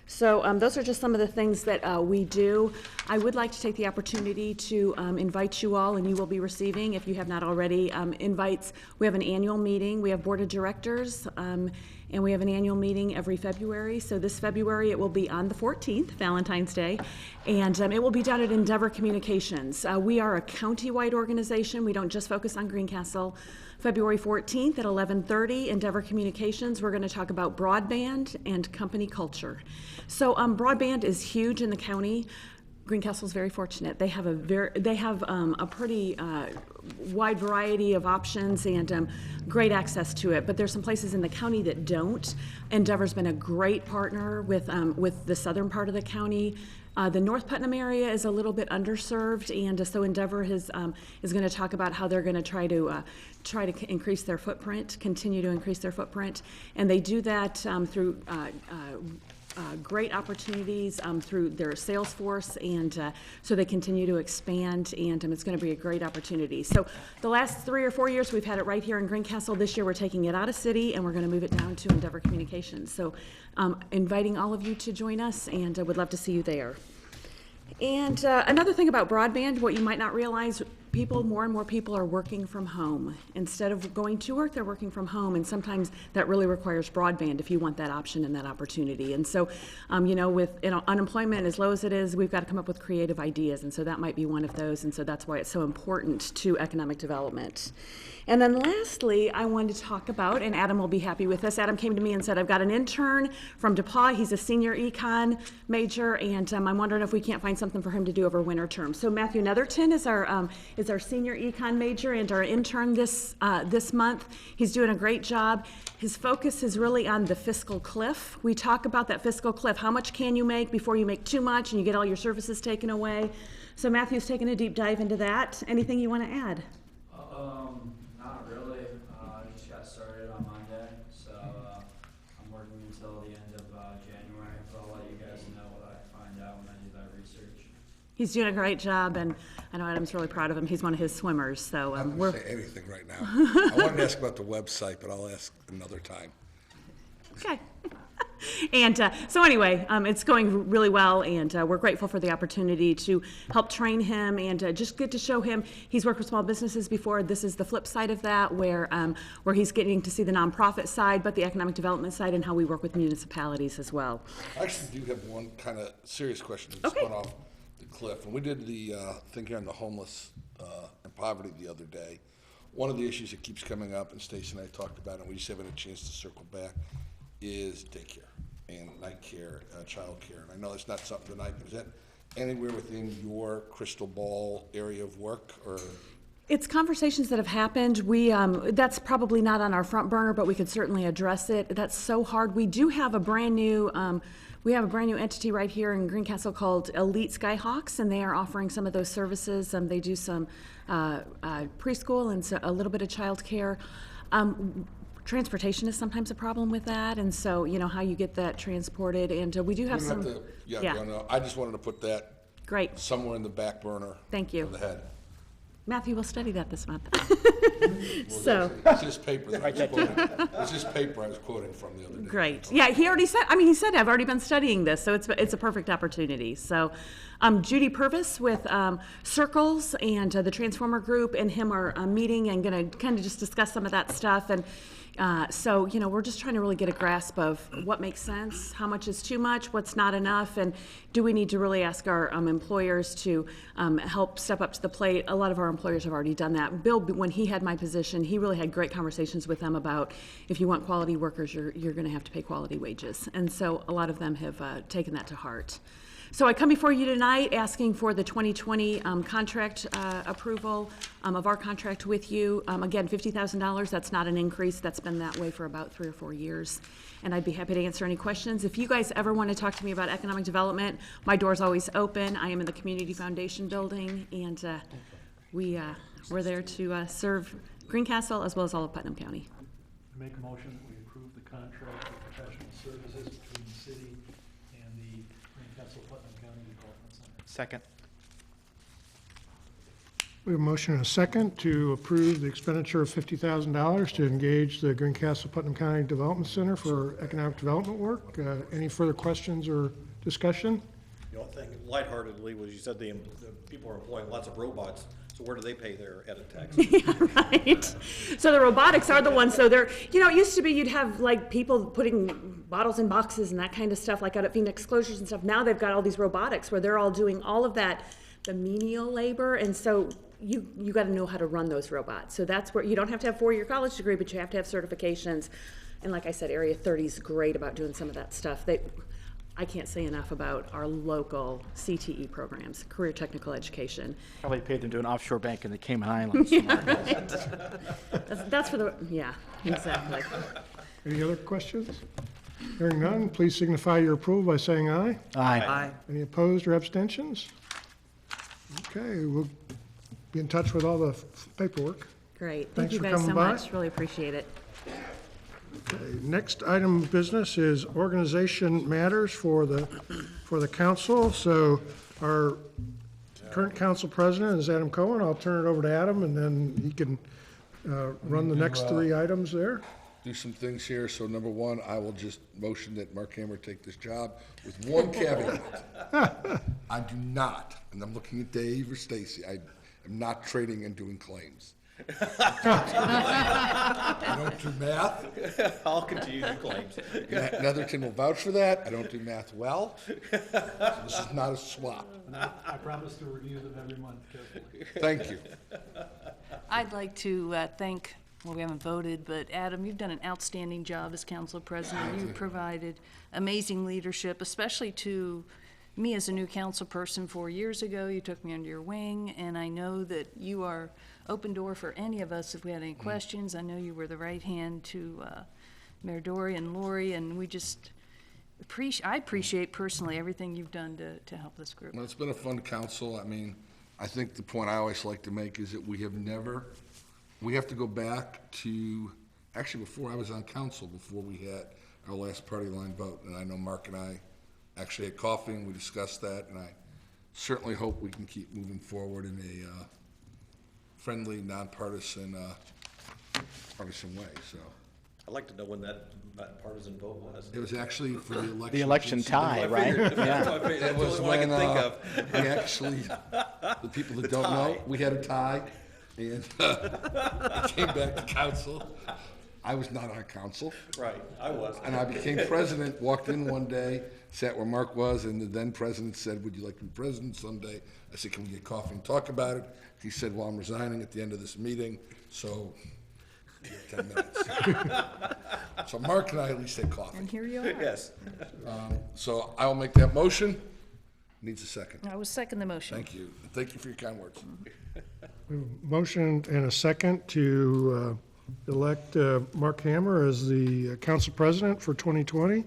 So those are just some of the things that we do. I would like to take the opportunity to invite you all, and you will be receiving, if you have not already, invites. We have an annual meeting. We have board of directors, and we have an annual meeting every February. So this February, it will be on the 14th, Valentine's Day, and it will be down at Endeavor Communications. We are a county-wide organization. We don't just focus on Greencastle. February 14th at 11:30, Endeavor Communications, we're going to talk about broadband and company culture. So broadband is huge in the county. Greencastle is very fortunate. They have a pretty wide variety of options and great access to it. But there's some places in the county that don't. Endeavor's been a great partner with the southern part of the county. The North Putnam area is a little bit underserved, and so Endeavor is going to talk about how they're going to try to increase their footprint, continue to increase their footprint, and they do that through great opportunities through their sales force, and so they continue to expand, and it's going to be a great opportunity. So the last 3 or 4 years we've had it right here in Greencastle. This year we're taking it out of city and we're going to move it down to Endeavor Communications. So inviting all of you to join us, and I would love to see you there. And another thing about broadband, what you might not realize, more and more people are working from home. Instead of going to work, they're working from home, and sometimes that really requires broadband if you want that option and that opportunity. And so, with unemployment as low as it is, we've got to come up with creative ideas, and so that might be one of those, and so that's why it's so important to economic development. And then lastly, I wanted to talk about, and Adam will be happy with this, Adam came to me and said, I've got an intern from DePauw, he's a senior econ major, and I'm wondering if we can't find something for him to do over winter term. So Matthew Netherton is our senior econ major and our intern this month. He's doing a great job. His focus is really on the fiscal cliff. We talk about that fiscal cliff. How much can you make before you make too much and you get all your services taken away? So Matthew's taking a deep dive into that. Anything you want to add? Not really. I just got started on Monday, so I'm working until the end of January. So I'll let you guys know what I find out when I do that research. He's doing a great job, and I know Adam's really proud of him. He's one of his swimmers, so I'm not going to say anything right now. I wanted to ask about the website, but I'll ask another time. Okay. And so anyway, it's going really well, and we're grateful for the opportunity to help train him and just get to show him. He's worked with small businesses before. This is the flip side of that, where he's getting to see the nonprofit side, but the economic development side, and how we work with municipalities as well. I actually do have one kind of serious question that spun off the cliff. When we did the thing here on the homeless and poverty the other day, one of the issues that keeps coming up, and Stacy and I talked about it, and we just haven't had a chance to circle back, is daycare and night care, child care. And I know it's not something that is that anywhere within your crystal ball area of work, or? It's conversations that have happened. That's probably not on our front burner, but we could certainly address it. That's so hard. We do have a brand new, entity right here in Greencastle called Elite Skyhawks, and they are offering some of those services. They do some preschool and a little bit of child care. Transportation is sometimes a problem with that, and so, how you get that transported, and we do have You some. don't have to, no, I just wanted to put that Great. somewhere in the back burner. Thank you. Of the head. Matthew will study that this month. Well, So. It's just paper that I was quoting. It's just paper I was quoting from the other day. Great. Yeah, he already said, he said, I've already been studying this, so it's a perfect opportunity. So Judy Purvis with Circles and the Transformer Group and him are meeting and going to kind of just discuss some of that stuff. And so, we're just trying to really get a grasp of what makes sense, how much is too much, what's not enough, and do we need to really ask our employers to help step up to the plate. A lot of our employers have already done that. Bill, when he had my position, he really had great conversations with them about if you want quality workers, you're going to have to pay quality wages. And so a lot of them have taken that to heart. So I come before you tonight asking for the 2020 contract approval of our contract with you. Again, $50,000, that's not an increase. That's been that way for about 3 or 4 years. And I'd be happy to answer any questions. If you guys ever want to talk to me about economic development, my door's always open. I am in the Community Foundation building, and we're there to serve Greencastle as well as all of Putnam County. Make a motion that we approve the contract for professional services between the city and the Greencastle Putnam County Development Center. Second. We have a motion and a second to approve the expenditure of $50,000 to engage the Greencastle Putnam County Development Center for economic development work. Any further questions or discussion? The only thing lightheartedly was you said the people are employing lots of robots, so where do they pay their edit tax? Right. So the robotics are the ones, so they're, it used to be you'd have like people putting bottles in boxes and that kind of stuff, like out at Phoenix Closures and stuff. Now they've got all these robotics where they're all doing all of that, the menial labor, and so you got to know how to run those robots. So that's where you don't have to have a 4-year college degree, but you have to have certifications. And like I said, Area 30 is great about doing some of that stuff. I can't say enough about our local CTE programs, career technical education. Probably paid them to an offshore bank in the Cayman Islands. Yeah, right. That's for the, yeah, exactly. Any other questions? Hearing none, please signify your approval by saying aye. Aye. Any opposed or abstentions? Okay, we'll be in touch with all the paperwork. Great. Thank Thanks you for guys coming so by. much. Really appreciate it. Okay, next item of business is organization matters for the council. So our current council president is Adam Cohen. I'll turn it over to Adam, and then he can run the next 3 items there. Do some things here. So number one, I will just motion that Mark Hammer take this job with one caveat. I do not, and I'm looking at Dave or Stacy, I am not trading and doing claims. I don't do math. I'll continue to claims. Netherton will vouch for that. I don't do math well. So this is not a swap. And I promise to review them every month carefully. Thank you. I'd like to thank, well, we haven't voted, but Adam, you've done an outstanding job as council president. You've provided amazing leadership, especially to me as a new council person 4 years ago. You took me under your wing, and I know that you are open door for any of us if we had any questions. I know you were the right hand to Mayor Dory and Lori, and we just I appreciate personally everything you've done to help this group. Well, it's been a fun council. I mean, I think the point I always like to make is that we have to go back to, actually before I was on council, before we had our last party line vote, and I know Mark and I actually had coffee and we discussed that, and I certainly hope we can keep moving forward in a friendly, nonpartisan, partisan way, so. I I'd like to know when that partisan vote was. It was actually for the election. The election tie, right? That's Yeah. what I figured. It That's the was only one I when, can think of. we actually, the people that don't know, we had a tie, and it came back to council. I was not on council. Right, I was. And I became president, walked in one day, sat where Mark was, and the then president said, would you like to be president someday? I said, can we get coffee and talk about it? He said, well, I'm resigning at the end of this meeting, so you have 10 minutes. So Mark and I at least had coffee. And here you are. Yes. So I'll make that motion. Needs a second. I will second the motion. Thank you. Thank you for your kind words. Motion and a second to elect Mark Hammer as the council president for 2020.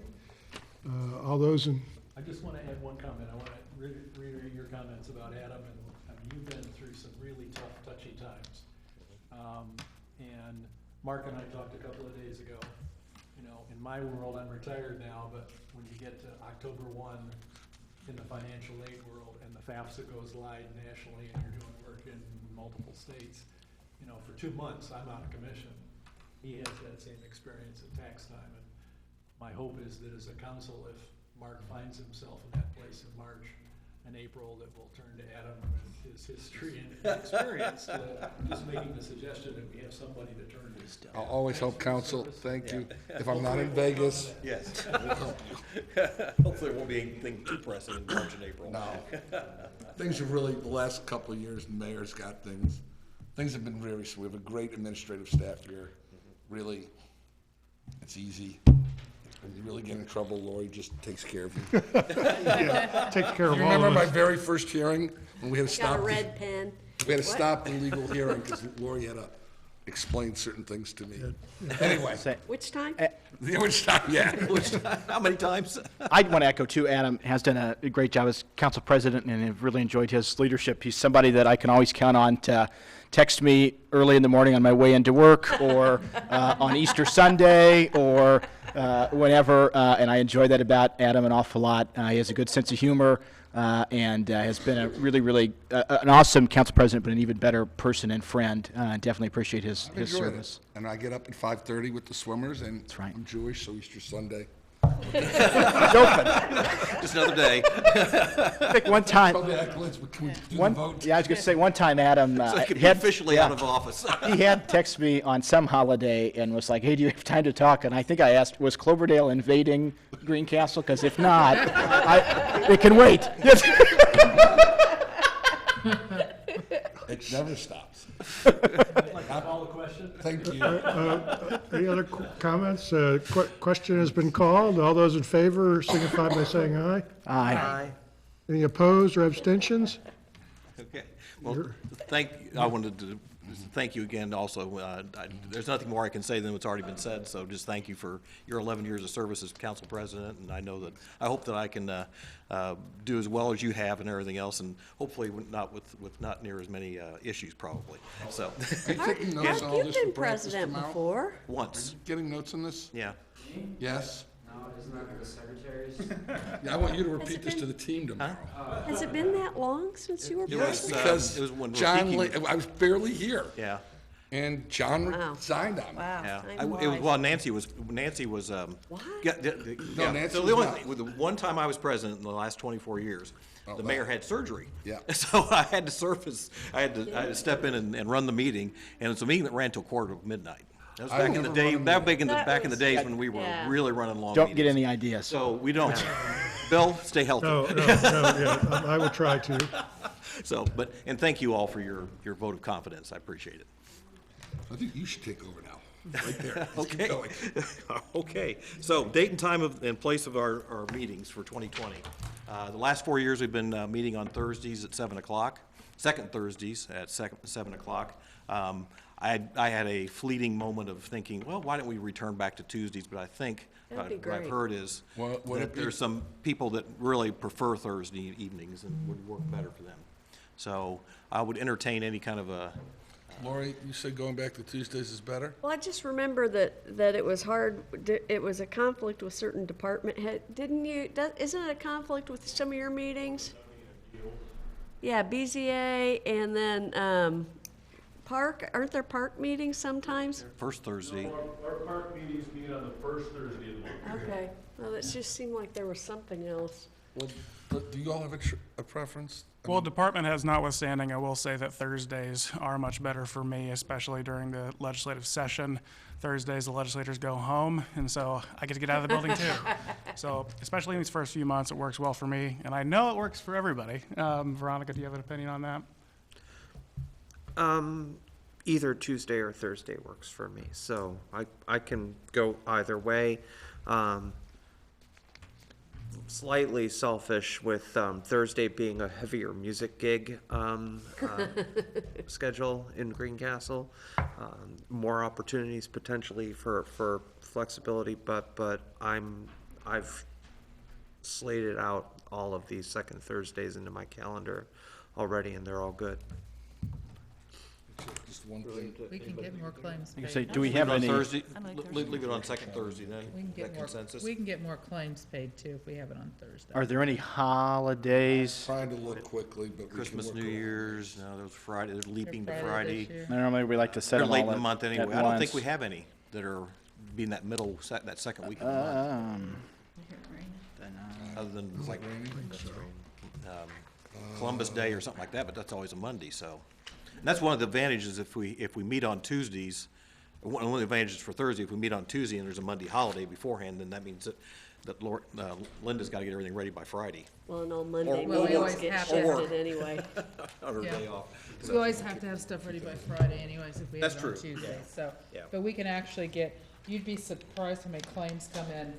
All those in, I just want to add one comment. I want to reiterate your comments about Adam, and I mean, you've been through some really tough, touchy times. And Mark and I talked a couple of days ago. You know, in my world, I'm retired now, but when you get to October 1 in the financial aid world and the FAFSA goes live nationally and you're doing work in multiple states, you know, for 2 months, I'm out of commission. He has that same experience at tax time. And my hope is that as a council, if Mark finds himself in that place in March and April, that we'll turn to Adam with his history and experience, just making the suggestion that we have somebody to turn to. I'll always help counsel. Thank you. If I'm not in Vegas. Yes. Hopefully it won't be anything too pressing in March and April. No. Things have really, the last couple of years, the mayor's got things. Things have been very, we have a great administrative staff here. Really, it's easy. When you really get in trouble, Lori just takes care of you. yeah, takes care of You all remember of my us. very first hearing when we had to Got stop? a red pen. We had to stop the legal hearing because Lori had to explain certain things to me. Anyway, Which time? which time? Yeah. How many times? I want to echo too, Adam has done a great job as council president, and I've really enjoyed his leadership. He's somebody that I can always count on to text me early in the morning on my way into work, or on Easter Sunday, or whenever, and I enjoy that about Adam an awful lot. He has a good sense of humor, and has been a really an awesome council president, but an even better person and friend. Definitely appreciate his I've enjoyed service. it. And I get up at 5:30 with the swimmers, and I'm Jewish, so Easter Sunday. It's open. Just another day. I think one time, Tell the accolades, but can we do the vote? yeah, I was going to say, one time Adam, So he could be had- officially out of office. he had texted me on some holiday and was like, hey, do you have time to talk? And I think I asked, was Cloverdale invading Greencastle? Because if not, it can wait. It never stops. Call the question? Thank you. Any other comments? Question has been called. All those in favor signify by saying aye. Aye. Any opposed or abstentions? Okay, well, I wanted to thank you again also. There's nothing more I can say than what's already been said, so just thank you for your 11 years of service as council president, and I hope that I can do as well as you have and everything else, and hopefully not with not near as many issues probably, so. Are you taking notes on all You've this been for practice president tomorrow? before. Once, Getting notes on this? yeah. Yes? No, isn't that for the secretaries? Yeah, I want you to repeat this to the team tomorrow. Has it been that long since you were It president? was, Because it was when John, Rafiki I was barely here. Yeah. And John Wow. resigned on me. Wow. Yeah, time it was, flies. well, Nancy was, What? yeah, No, Nancy so was the only not. thing, with the one time I was president in the last 24 years, the mayor had surgery. Yeah. So I had to surface, I had to step in and run the meeting, and it's a meeting that ran till midnight. That was I back in the never day, run a that meeting. back in the days when we were yeah. really running long Don't meetings. get any ideas. So we don't. Bill, stay healthy. No, yeah, I will try to. So, and thank you all for your vote of confidence. I appreciate it. I think you should take over now, right there. Let's keep Okay. going. Okay, so date and time and place of our meetings for 2020. The last 4 years, we've been meeting on Thursdays at 7 o'clock, second Thursdays at 7 o'clock. I had a fleeting moment of thinking, well, why don't we return back to Tuesdays? But I think That'd be what I've great. heard is What would that it be? there's some people that really prefer Thursday evenings and would work better for them. So I would entertain any kind of a, Lori, you said going back to Tuesdays is better? Well, I just remember that it was hard, it was a conflict with certain department head, didn't you, isn't it a conflict with some of your meetings? Yeah, BZA, and then, Park, aren't there park meetings sometimes? First Thursday. Our park meetings meet on the first Thursday of the month. Okay, well, it just seemed like there was something else. Well, do you all have a preference? I Well, mean, department heads notwithstanding, I will say that Thursdays are much better for me, especially during the legislative session. Thursdays, the legislators go home, and so I get to get out of the building too. So especially in these first few months, it works well for me, and I know it works for everybody. Veronica, do you have an opinion on that? Either Tuesday or Thursday works for me, so I can go either way. Slightly selfish with Thursday being a heavier music gig schedule in Greencastle. More opportunities potentially for flexibility, but I've slated out all of these second Thursdays into my calendar already, and they're all good. Just one thing. We can get more claims You paid. say, do we Leave have it on any? Thursday, I like leave it on second Thursday then, We can is get that more, consensus? we can get more claims paid too if we have it on Thursday. Are there any holidays? Trying to look quickly, but we can Christmas, work New around it. Year's, no, there's Friday, there's leaping to Friday Friday. this year. Normally, we like to set They're them late all in the month at anyway. I don't think once. we have any that are being that middle, that second week of the month, other than like Columbus Day or something like that, but that's always a Monday, so. And that's one of the advantages if we meet on Tuesdays, one of the advantages for Thursday, if we meet on Tuesday and there's a Monday holiday beforehand, then that means that Linda's gotta get everything ready by Friday. Well, and on Monday, Well, we meetings always get have to have shifted anyway. On her Yeah. day off. We always have to have stuff ready by Friday anyways if we have That's it on true, Tuesday, so. Yeah. But we can actually get, you'd be surprised how many claims come in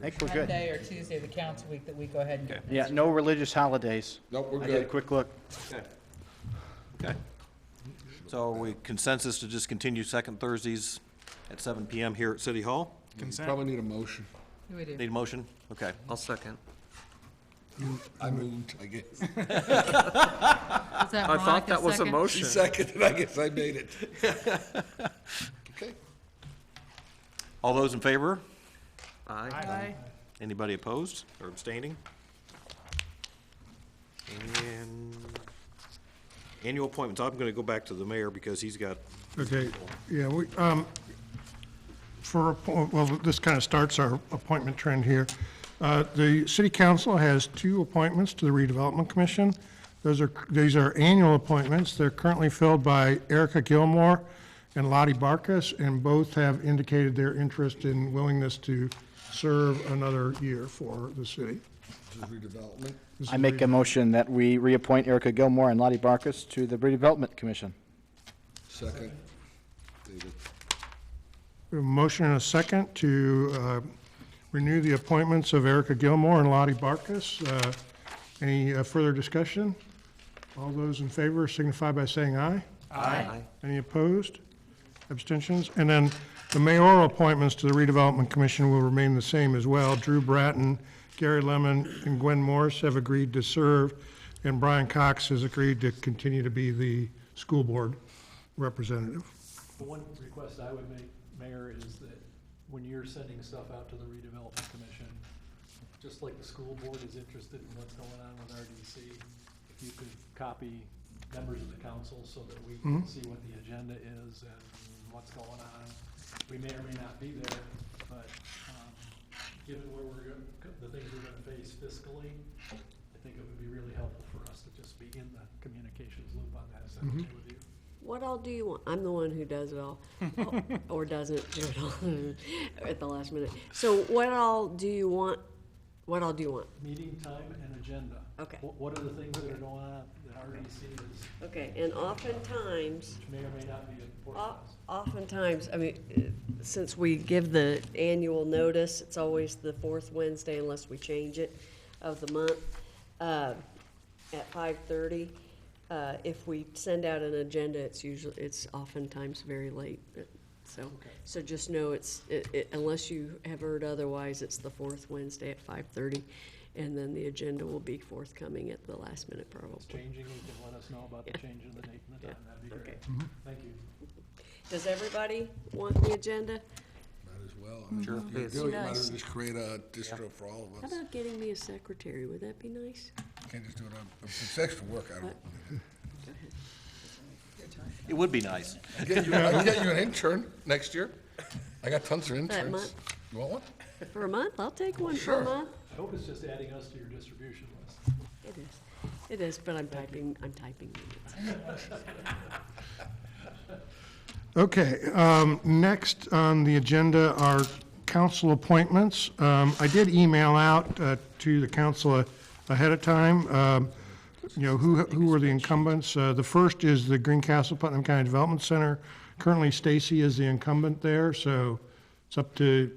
I think we're good. Monday or Tuesday, the council week, that we go ahead and get. Yeah, no religious holidays. Nope, we're I did a good. quick look. Okay. So are we consensus to just continue second Thursdays at 7 PM here at City Hall? You Consent. probably need a motion. We do. Need a motion? Okay. I'll second. I moved, I guess. Was that I thought Veronica's that was a second? motion. Second, I guess I made it. Okay. All those in favor? Aye. Aye. Anybody opposed or abstaining? And annual appointments, I'm gonna go back to the mayor because he's got, Okay, yeah, well, this kind of starts our appointment trend here. The city council has 2 appointments to the redevelopment commission. These are annual appointments. They're currently filled by Erica Gilmore and Lottie Barkas, and both have indicated their interest and willingness to serve another year for the city. This is redevelopment. I make a motion that we reappoint Erica Gilmore and Lottie Barkus to the Redevelopment Commission. Second. David. We have a motion and a second to renew the appointments of Erica Gilmore and Lottie Barkas. Any further discussion? All those in favor signify by saying aye. Aye. Any opposed? Abstentions? And then the mayoral appointments to the redevelopment commission will remain the same as well. Drew Bratton, Gary Lemon, and Gwen Morris have agreed to serve, and Brian Cox has agreed to continue to be the school board representative. The one request I would make, Mayor, is that when you're sending stuff out to the redevelopment commission, just like the school board is interested in what's going on with RDC, if you could copy members of the council so that we can see what the agenda is and what's going on. We may or may not be there, but, given where the things we're gonna face fiscally, I think it would be really helpful for us to just be in the communications loop on that, is that okay with you? What all do you want? I'm the one who does it all, or doesn't do it all at the last minute. So what all do you want? What all do you want? Meeting time and agenda. Okay. What are the things that are going on that RDC is, Okay, and oftentimes, which may or may not be important to us? oftentimes, I mean, since we give the annual notice, it's always the 4th Wednesday unless we change it of the month, at 5:30. If we send out an agenda, it's oftentimes very late. So just know unless you have heard otherwise, it's the 4th Wednesday at 5:30. And then the agenda will be forthcoming at the last minute probably. It's changing, you can let us know about the change in the date and the time, that'd be great. Okay. Thank you. Does everybody want the agenda? Might as well. I mean, Sure. if you do, you might as Nice. well just create a distro for all of How us. about getting me a secretary? Would that be nice? Can't just do it on, if it's extra work, I don't. Go ahead. It would be nice. I'll get you an intern next year. I got tons of interns. month. You want one? For a month, I'll take one for Sure. a month. I hope it's just adding us to your distribution list. It is, but I'm typing minutes. Okay, next on the agenda are council appointments. I did email out to the council ahead of time, who were the incumbents. The first is the Greencastle Putnam County Development Center. Currently, Stacy is the incumbent there, so it's up to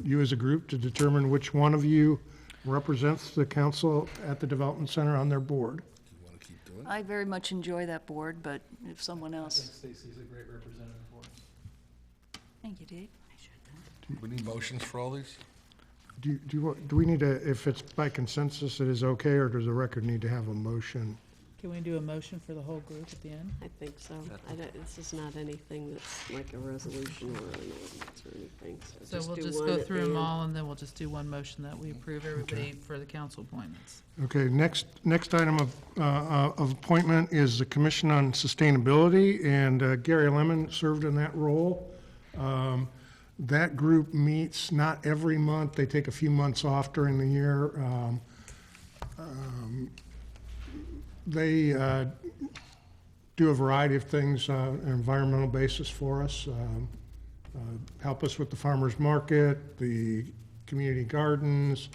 you as a group to determine which one of you represents the council at the Development Center on their board. I very much enjoy that board, but if someone I else, think Stacy's a great representative for us. thank you, Dave. We need motions for all these? Do we need to, if it's by consensus, it is okay, or does the record need to have a motion? Can we do a motion for the whole group at the end? I think so. This is not anything that's like a resolution or an ordinance or anything, So we'll do just one go at through the them end. all, and then we'll just do one motion that we approve everybody for the council appointments. Okay, next item of appointment is the Commission on Sustainability, and Gary Lemon served in that role. That group meets not every month, they take a few months off during the year. They do a variety of things on an environmental basis for us, help us with the farmer's market, the community gardens,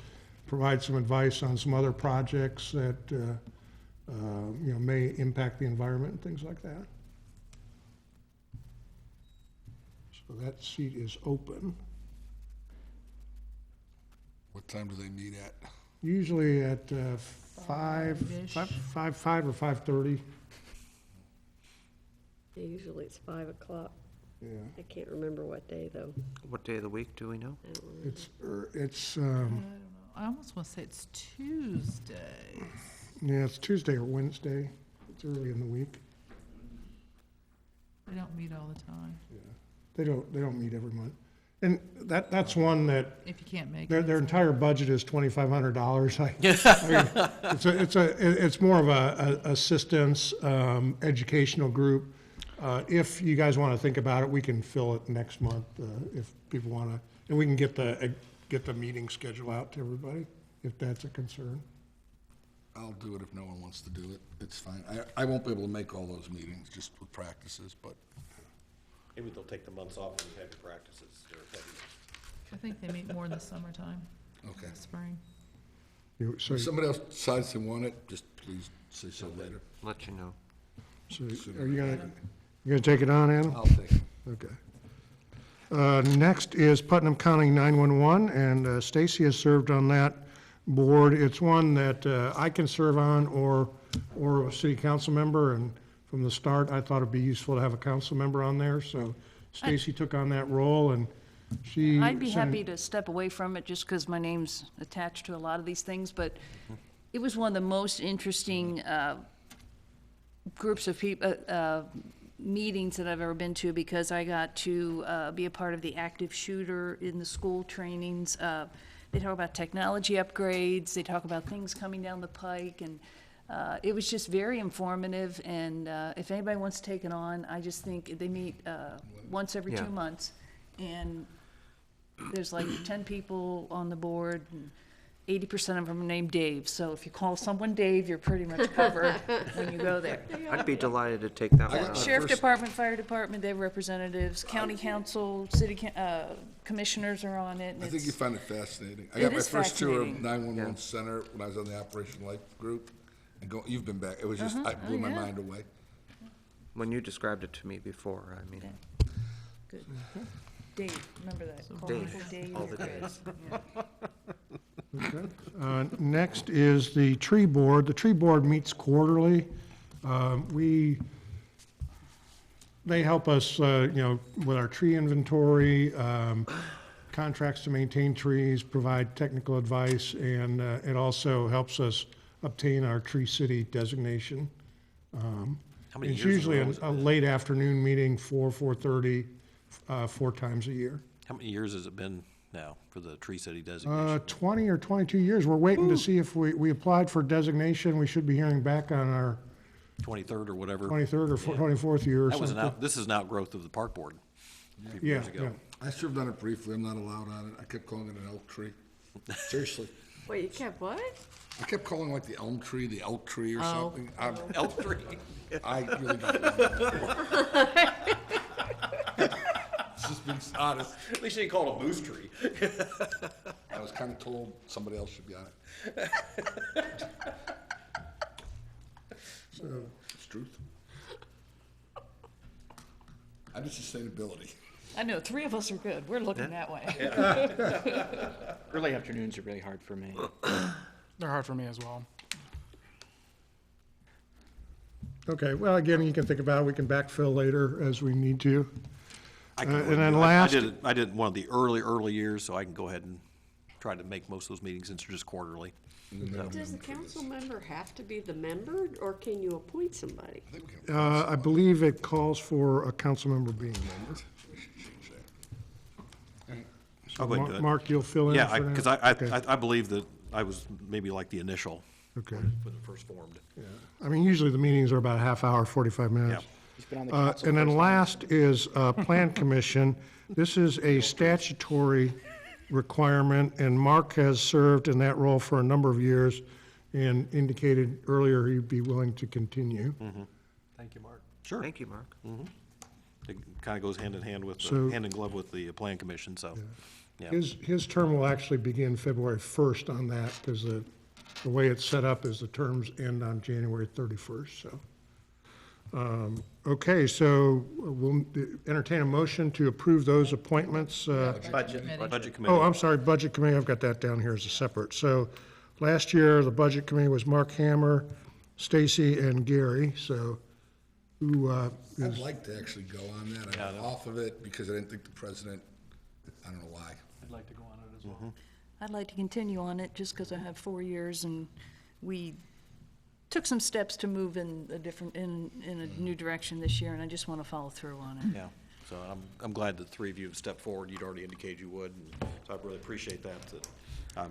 provide some advice on some other projects that may impact the environment and things like that. So that seat is open, What time do they meet at? usually at 5 or 5:30. Yeah, usually it's 5 o'clock. Yeah, I can't remember what day, though. What day of the week do we know? I don't remember. it's I almost want to say it's Tuesday. yeah, it's Tuesday or Wednesday. It's early in the week. They don't meet all the time. They don't meet every month. And that's one that If you can't make their it. entire budget is $2,500. It's more of a assistance, educational group. If you guys want to think about it, we can fill it next month, if people want to, and we can get the meeting schedule out to everybody, if that's a concern. I'll do it if no one wants to do it. It's fine. I won't be able to make all those meetings just with practices, but Maybe they'll take the months off when you have your practices. I think they meet more in the summertime, okay. spring. So If somebody else decides they want it, just please say so later. Let you know. are you gonna take it on, Adam? I'll take it. Okay. Next is Putnam County 911, and Stacy has served on that board. It's one that I can serve on, or a city council member, and from the start, I thought it'd be useful to have a council member on there, so Stacy took on that role, and she... I'd be sent- happy to step away from it just because my name's attached to a lot of these things, but it was one of the most interesting groups of people, meetings that I've ever been to, because I got to be a part of the active shooter in the school trainings. They talk about technology upgrades, they talk about things coming down the pike, and it was just very informative, and if anybody wants to take it on, I just think they meet once every 2 Yeah. months, and there's like 10 people on the board, and 80% of them are named Dave, so if you call someone Dave, you're pretty much covered when you go there. I'd be delighted to take that one on. Sheriff Department, Fire Department, they have representatives, county council, city commissioners are on it. and I think you it's- find it fascinating. I It got my is first tour of fascinating. 911 Center when I was on the Operation Life group. And you've been back. It was just, I blew my yeah. mind away. When you described it to me before, I mean, Good. Dave, remember that. Call Dave, people Dave. all the days. Yeah. Okay. Next is the tree board. The tree board meets quarterly. They help us, with our tree inventory, contracts to maintain trees, provide technical advice, and it also helps us obtain our Tree City designation. How many It's years usually in a row a late afternoon meeting, 4:30, 4 times a year. How many years has it been now for the Tree City designation? 20 or 22 years. We're waiting to see if we applied for designation. We should be hearing back on 23rd or whatever. 23rd or 24th year or That was something. this is an outgrowth of the park board a few Yeah, years ago. yeah. I served on it briefly, I'm not allowed on it, I kept calling it an elk tree. Seriously, Wait, you kept what? I kept calling like the elm tree, the elk tree or Oh. something. Elk tree. I really got It's just being honest. At least you didn't call it a moose tree. I was kind of told somebody else should be on it. So, it's truth. I'm just sustainability. I know, 3 of us are good. We're looking that way. Early afternoons are really hard for me. They're hard for me as well. Okay, well, again, you can think about it, we can backfill later as we need to. I can go And ahead then do it. last- I did one of the early years, so I can go ahead and try to make most of those meetings since they're just quarterly. Does the council member have to be the member, or can you appoint somebody? I believe it calls for a council member being a member. I'll go ahead and do it. Mark, you'll fill in Yeah, for now? because Okay. I believe that I was maybe like the initial Okay. when it first formed. I mean, usually the meetings are about a half hour, 45 minutes. He's been on the council And then first. last is Plan Commission. This is a statutory requirement, and Mark has served in that role for a number of years and indicated earlier he'd be willing to continue. Thank you, Mark. Sure. Thank you, Mark. It kind of goes hand in hand with, So- hand in glove with the Plan Commission, so, yeah. His term will actually begin February 1st on that, because the way it's set up is the terms end on January 31st, so. Okay, so we'll entertain a motion to approve those appointments. Budget. Budget Committee. Oh, I'm sorry, Budget Committee, I've got that down here as a separate. So last year, the Budget Committee was Mark Hammer, Stacy, and Gary, so who I'd is, like to actually go on that. I'm off of it because I didn't think the president, I don't know why. I'd like to go on it as well. I'd like to continue on it just because I have 4 years and we took some steps to move in a different, in a new direction this year, and I just want to follow through on it. Yeah, so I'm glad that 3 of you have stepped forward. You'd already indicated you would, and so I really appreciate that.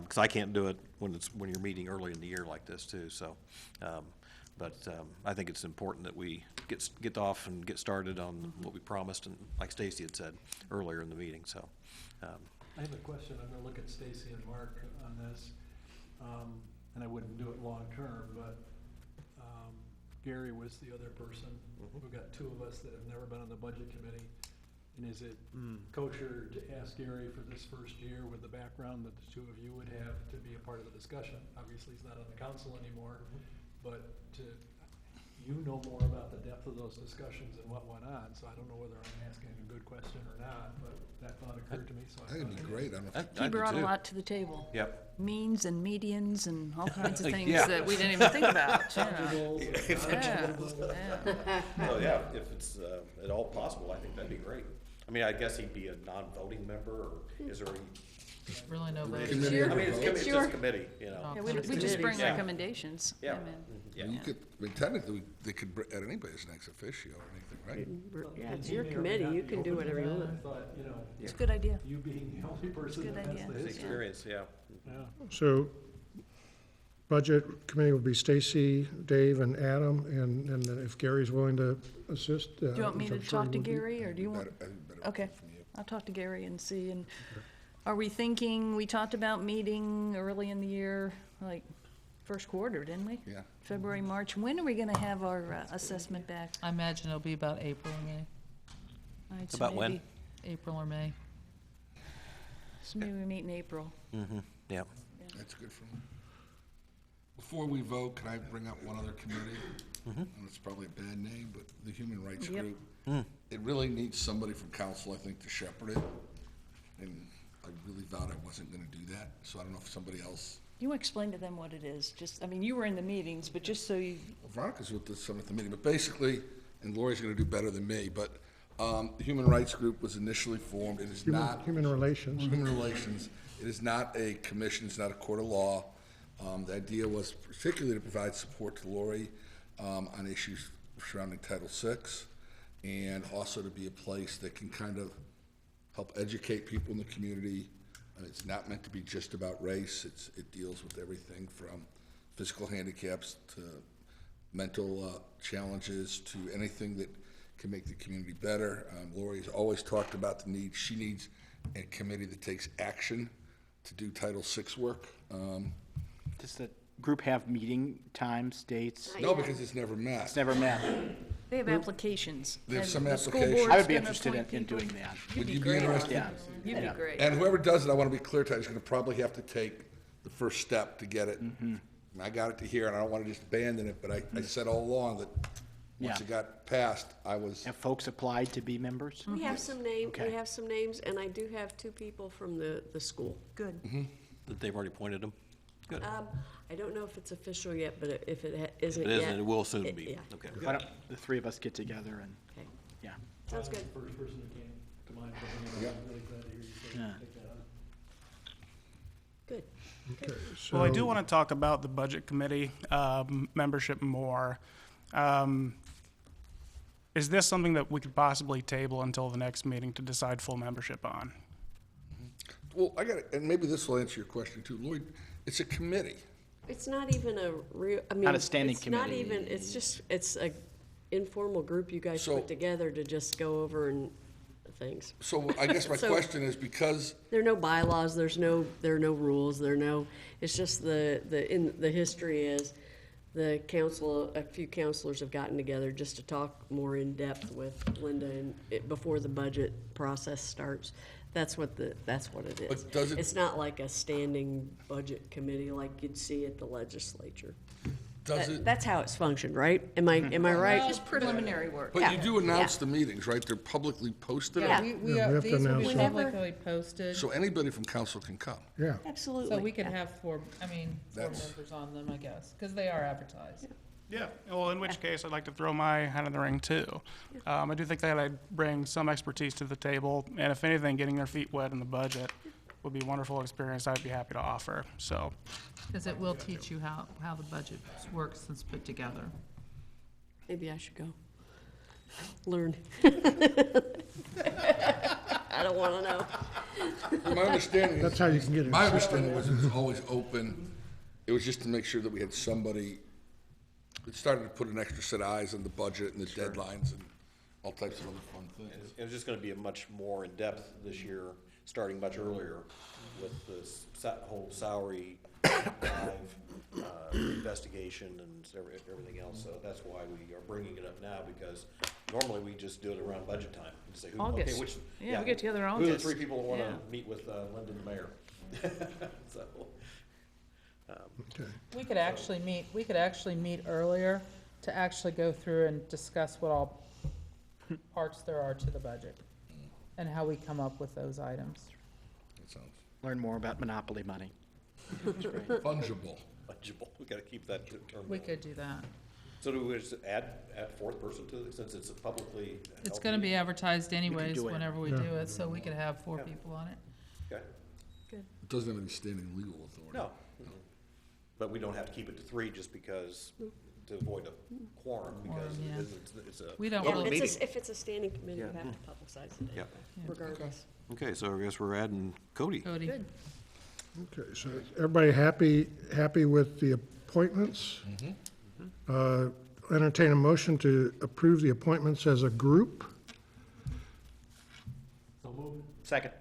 Because I can't do it when you're meeting early in the year like this too, so. But I think it's important that we get off and get started on what we promised, and like Stacy had said earlier in the meeting, so. I have a question. I'm gonna look at Stacy and Mark on this. And I wouldn't do it long-term, but, Gary was the other person. We've got 2 of us that have never been on the budget committee. And is it kosher to ask Gary for this first year with the background that the 2 of you would have to be a part of the discussion? Obviously, he's not on the council anymore, but you know more about the depth of those discussions and what went on, so I don't know whether I'm asking a good question or not, but that thought occurred to me, so I think it'd be great. I don't know if He brought a lot to the table. Yep. Means and medians and all kinds of things Yeah. that we didn't even think about. Yeah. Oh, yeah, if it's at all possible, I think that'd be great. I mean, I guess he'd be a non-voting member, or is there any? Really no vote. I mean, it's just committee, you know. Yeah, we just bring Yeah. recommendations. Yeah. I mean, Yeah. You could, I mean, technically, they could add anybody as an ex officio or anything, right? Yeah, it's your committee, you can do whatever you I want. thought, you know, It's a good idea. you being the only person Good that has idea. the The history. experience, yeah. Yeah. so Budget Committee would be Stacy, Dave, and Adam, and then if Gary's willing to assist. Do you want me which to I'm sure he talk to will be. Gary, or do you want? Better- I think better Okay, from you. I'll talk to Gary and see, and are we thinking, we talked about meeting early in the year, like first quarter, didn't we? Yeah. February, March, when are we gonna have our assessment back? I imagine it'll be about April or May. I'd say About when? maybe- April or May. So maybe we meet in April. Yeah. That's good for me. Before we vote, can I bring up one other committee? And it's probably a bad name, but the Human Rights Yep. Group. It really needs somebody from council, I think, to shepherd it. And I really vowed I wasn't gonna do that, so I don't know if somebody else. You want to explain to them what it is? Just, I mean, you were in the meetings, but just so you, Veronica's with us some at the meeting, but basically, and Lori's gonna do better than me, but, the Human Rights Group was initially formed. It is not. Human Relations. Human Relations. It is not a commission, it's not a court of law. The idea was particularly to provide support to Lori on issues surrounding Title VI, and also to be a place that can kind of help educate people in the community. It's not meant to be just about race. It deals with everything from physical handicaps to mental challenges to anything that can make the community better. Lori's always talked about the need. She needs a committee that takes action to do Title VI work. Does the group have meeting times, dates? No, because it's never met. It's never met. They have applications. They have and some the school applications. board's I would be gonna interested appoint in people. doing that. Would you be great. interested? Yeah. You'd be Yeah. great. And whoever does it, I want to be clear to, is going to probably have to take the first step to get it. I got it to here, and I don't want to just abandon it, but I said all along that once Yeah. it got passed, I was, Have folks applied to be members? We have some names, Okay. we have some names, and I do have 2 people from the school. Good. That they've already appointed them? Good. I don't know if it's official yet, but if it isn't It yet. isn't, it will soon be. Yeah, Okay. Why don't the 3 of us get together and, okay, yeah. sounds good. First person that came to mind, but Yeah. I'm really glad to hear you say Yeah. take that on. Good. Okay, Well, I do so- want to talk about the budget committee membership more. Is this something that we could possibly table until the next meeting to decide full membership on? well, I got it, and maybe this will answer your question too. Lloyd, it's a committee. It's not even a real, I mean. Not a standing it's not committee. even, it's a informal group you guys So- put together to just go over and things. So I guess my So- question is, because There are no bylaws, there are no rules, it's just in the history is the council, a few counselors have gotten together just to talk more in depth with Linda before the budget process starts. That's what it is. But does it- It's not like a standing budget committee like you'd see at the legislature. does it, That's how it's functioned, right? Am I right? Just preliminary work. but you do announce yeah. the meetings, right? They're publicly posted? Yeah, Yeah. we Yeah, we have to these will announce be them. publicly posted, So anybody from council can come. Yeah, Absolutely. so we could yeah. have 4 That's- members on them, I guess, because they are advertised. Yeah, well, in which case, I'd like to throw my hat in the ring too. I do think that I'd bring some expertise to the table, and if anything, getting their feet wet in the budget would be a wonderful experience I'd be happy to offer, so. Because it will teach you how the budget works and is put together. Maybe I should go. Learn. I don't want to know. My understanding is. that's how you can get it. My understanding was it was always open. It was just to make sure that we had somebody, it started to put an extra set of eyes on the budget and the deadlines and all types of other fun things. It's just gonna be a much more in-depth this year, starting much earlier with the whole salary dive, investigation and everything else. So that's why we are bringing it up now, because normally we just do it around budget time. And say, okay, August. which- Yeah, we get together in Who are the August. 3 people who wanna Yeah. meet with Linda and the mayor? So, Okay. We could actually meet earlier to actually go through and discuss what all parts there are to the budget and how we come up with those items. That sounds Learn more about monopoly money. fungible. fungible, we gotta keep that term. We could do that. So do we just add 4th person to it, since it's a publicly? It's held gonna be meeting? advertised anyways do it. whenever we do it, so we could have 4 people on it. Okay, It doesn't have any standing legal authority. no, but we don't have to keep it to 3 just because, to avoid a quorum, because Quorum, yeah. it's a We don't public really- meeting. If it's a standing committee, you have to publicize it Yeah. regardless. Okay, so I guess we're adding Cody. Cody? Good. Okay, so everybody happy with the appointments? Entertain a motion to approve the appointments as a group. So moved. Second.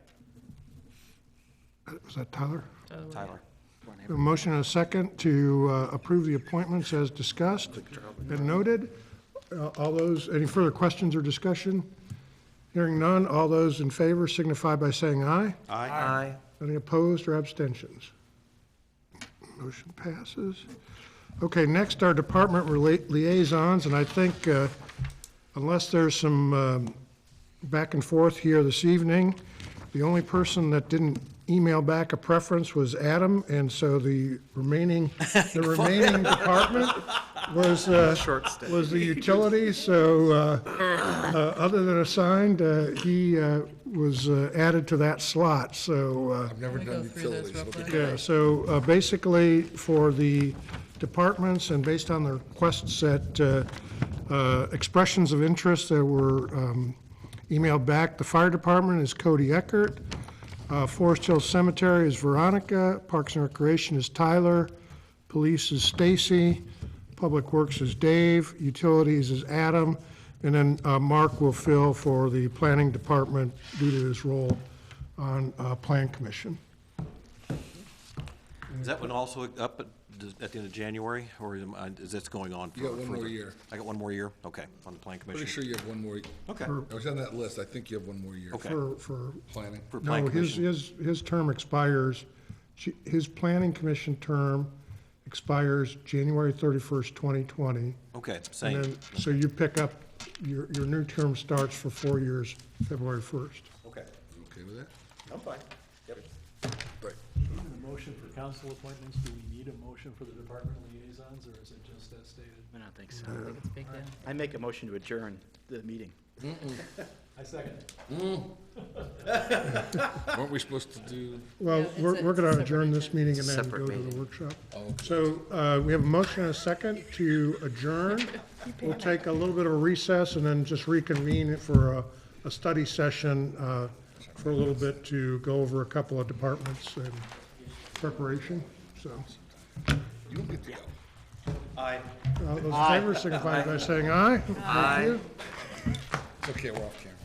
Was that Tyler? Tyler. A motion and a second to approve the appointments as discussed and noted. All those, any further questions or discussion? Hearing none, all those in favor signify by saying aye. Aye. Any opposed or abstentions? Motion passes. Okay, next are department liaisons, and I think unless there's some back and forth here this evening, the only person that didn't email back a preference was Adam, and so the remaining department was the utility, so other than assigned, he was added to that slot, so. I've never Can we done go through those utilities. real so- quick? Yeah, so basically, for the departments and based on the requests that, expressions of interest that were emailed back, the fire department is Cody Eckert, Forest Hill Cemetery is Veronica, Parks and Recreation is Tyler, police is Stacy, Public Works is Dave, Utilities is Adam, and then Mark will fill for the Planning Department due to his role on Plan Commission. Is that one also up at the end of January, or is this going on? You got one more further? year. I got one more year? Okay, on the Plan Commission. Pretty sure you have one more. Okay. I was on that list. I think you have one more year. Okay. For Planning. For Plan No, Commission. his term expires, his Planning Commission term expires January 31st, 2020. Okay, And same. then, so you pick up, your new term starts for 4 years, February 1st. Okay. Okay with that? I'm fine. Yep. Right. A motion for council appointments, do we need a motion for the department liaisons, or is it just as stated? I don't think so. I think it's big then. I make a motion to adjourn the meeting. I second. Weren't we supposed to do? Well, Yeah, it's we're a going to separate adjourn this agenda. meeting and then Separate go to the meeting. workshop. Oh, okay. So we have a motion and a second to adjourn. We'll take a little bit of a recess and then just reconvene for a study session for a little bit to go over a couple of departments and preparation, so. You don't get to go. Aye. Those in favor signify by saying aye. Thank you. It's okay, we're off camera.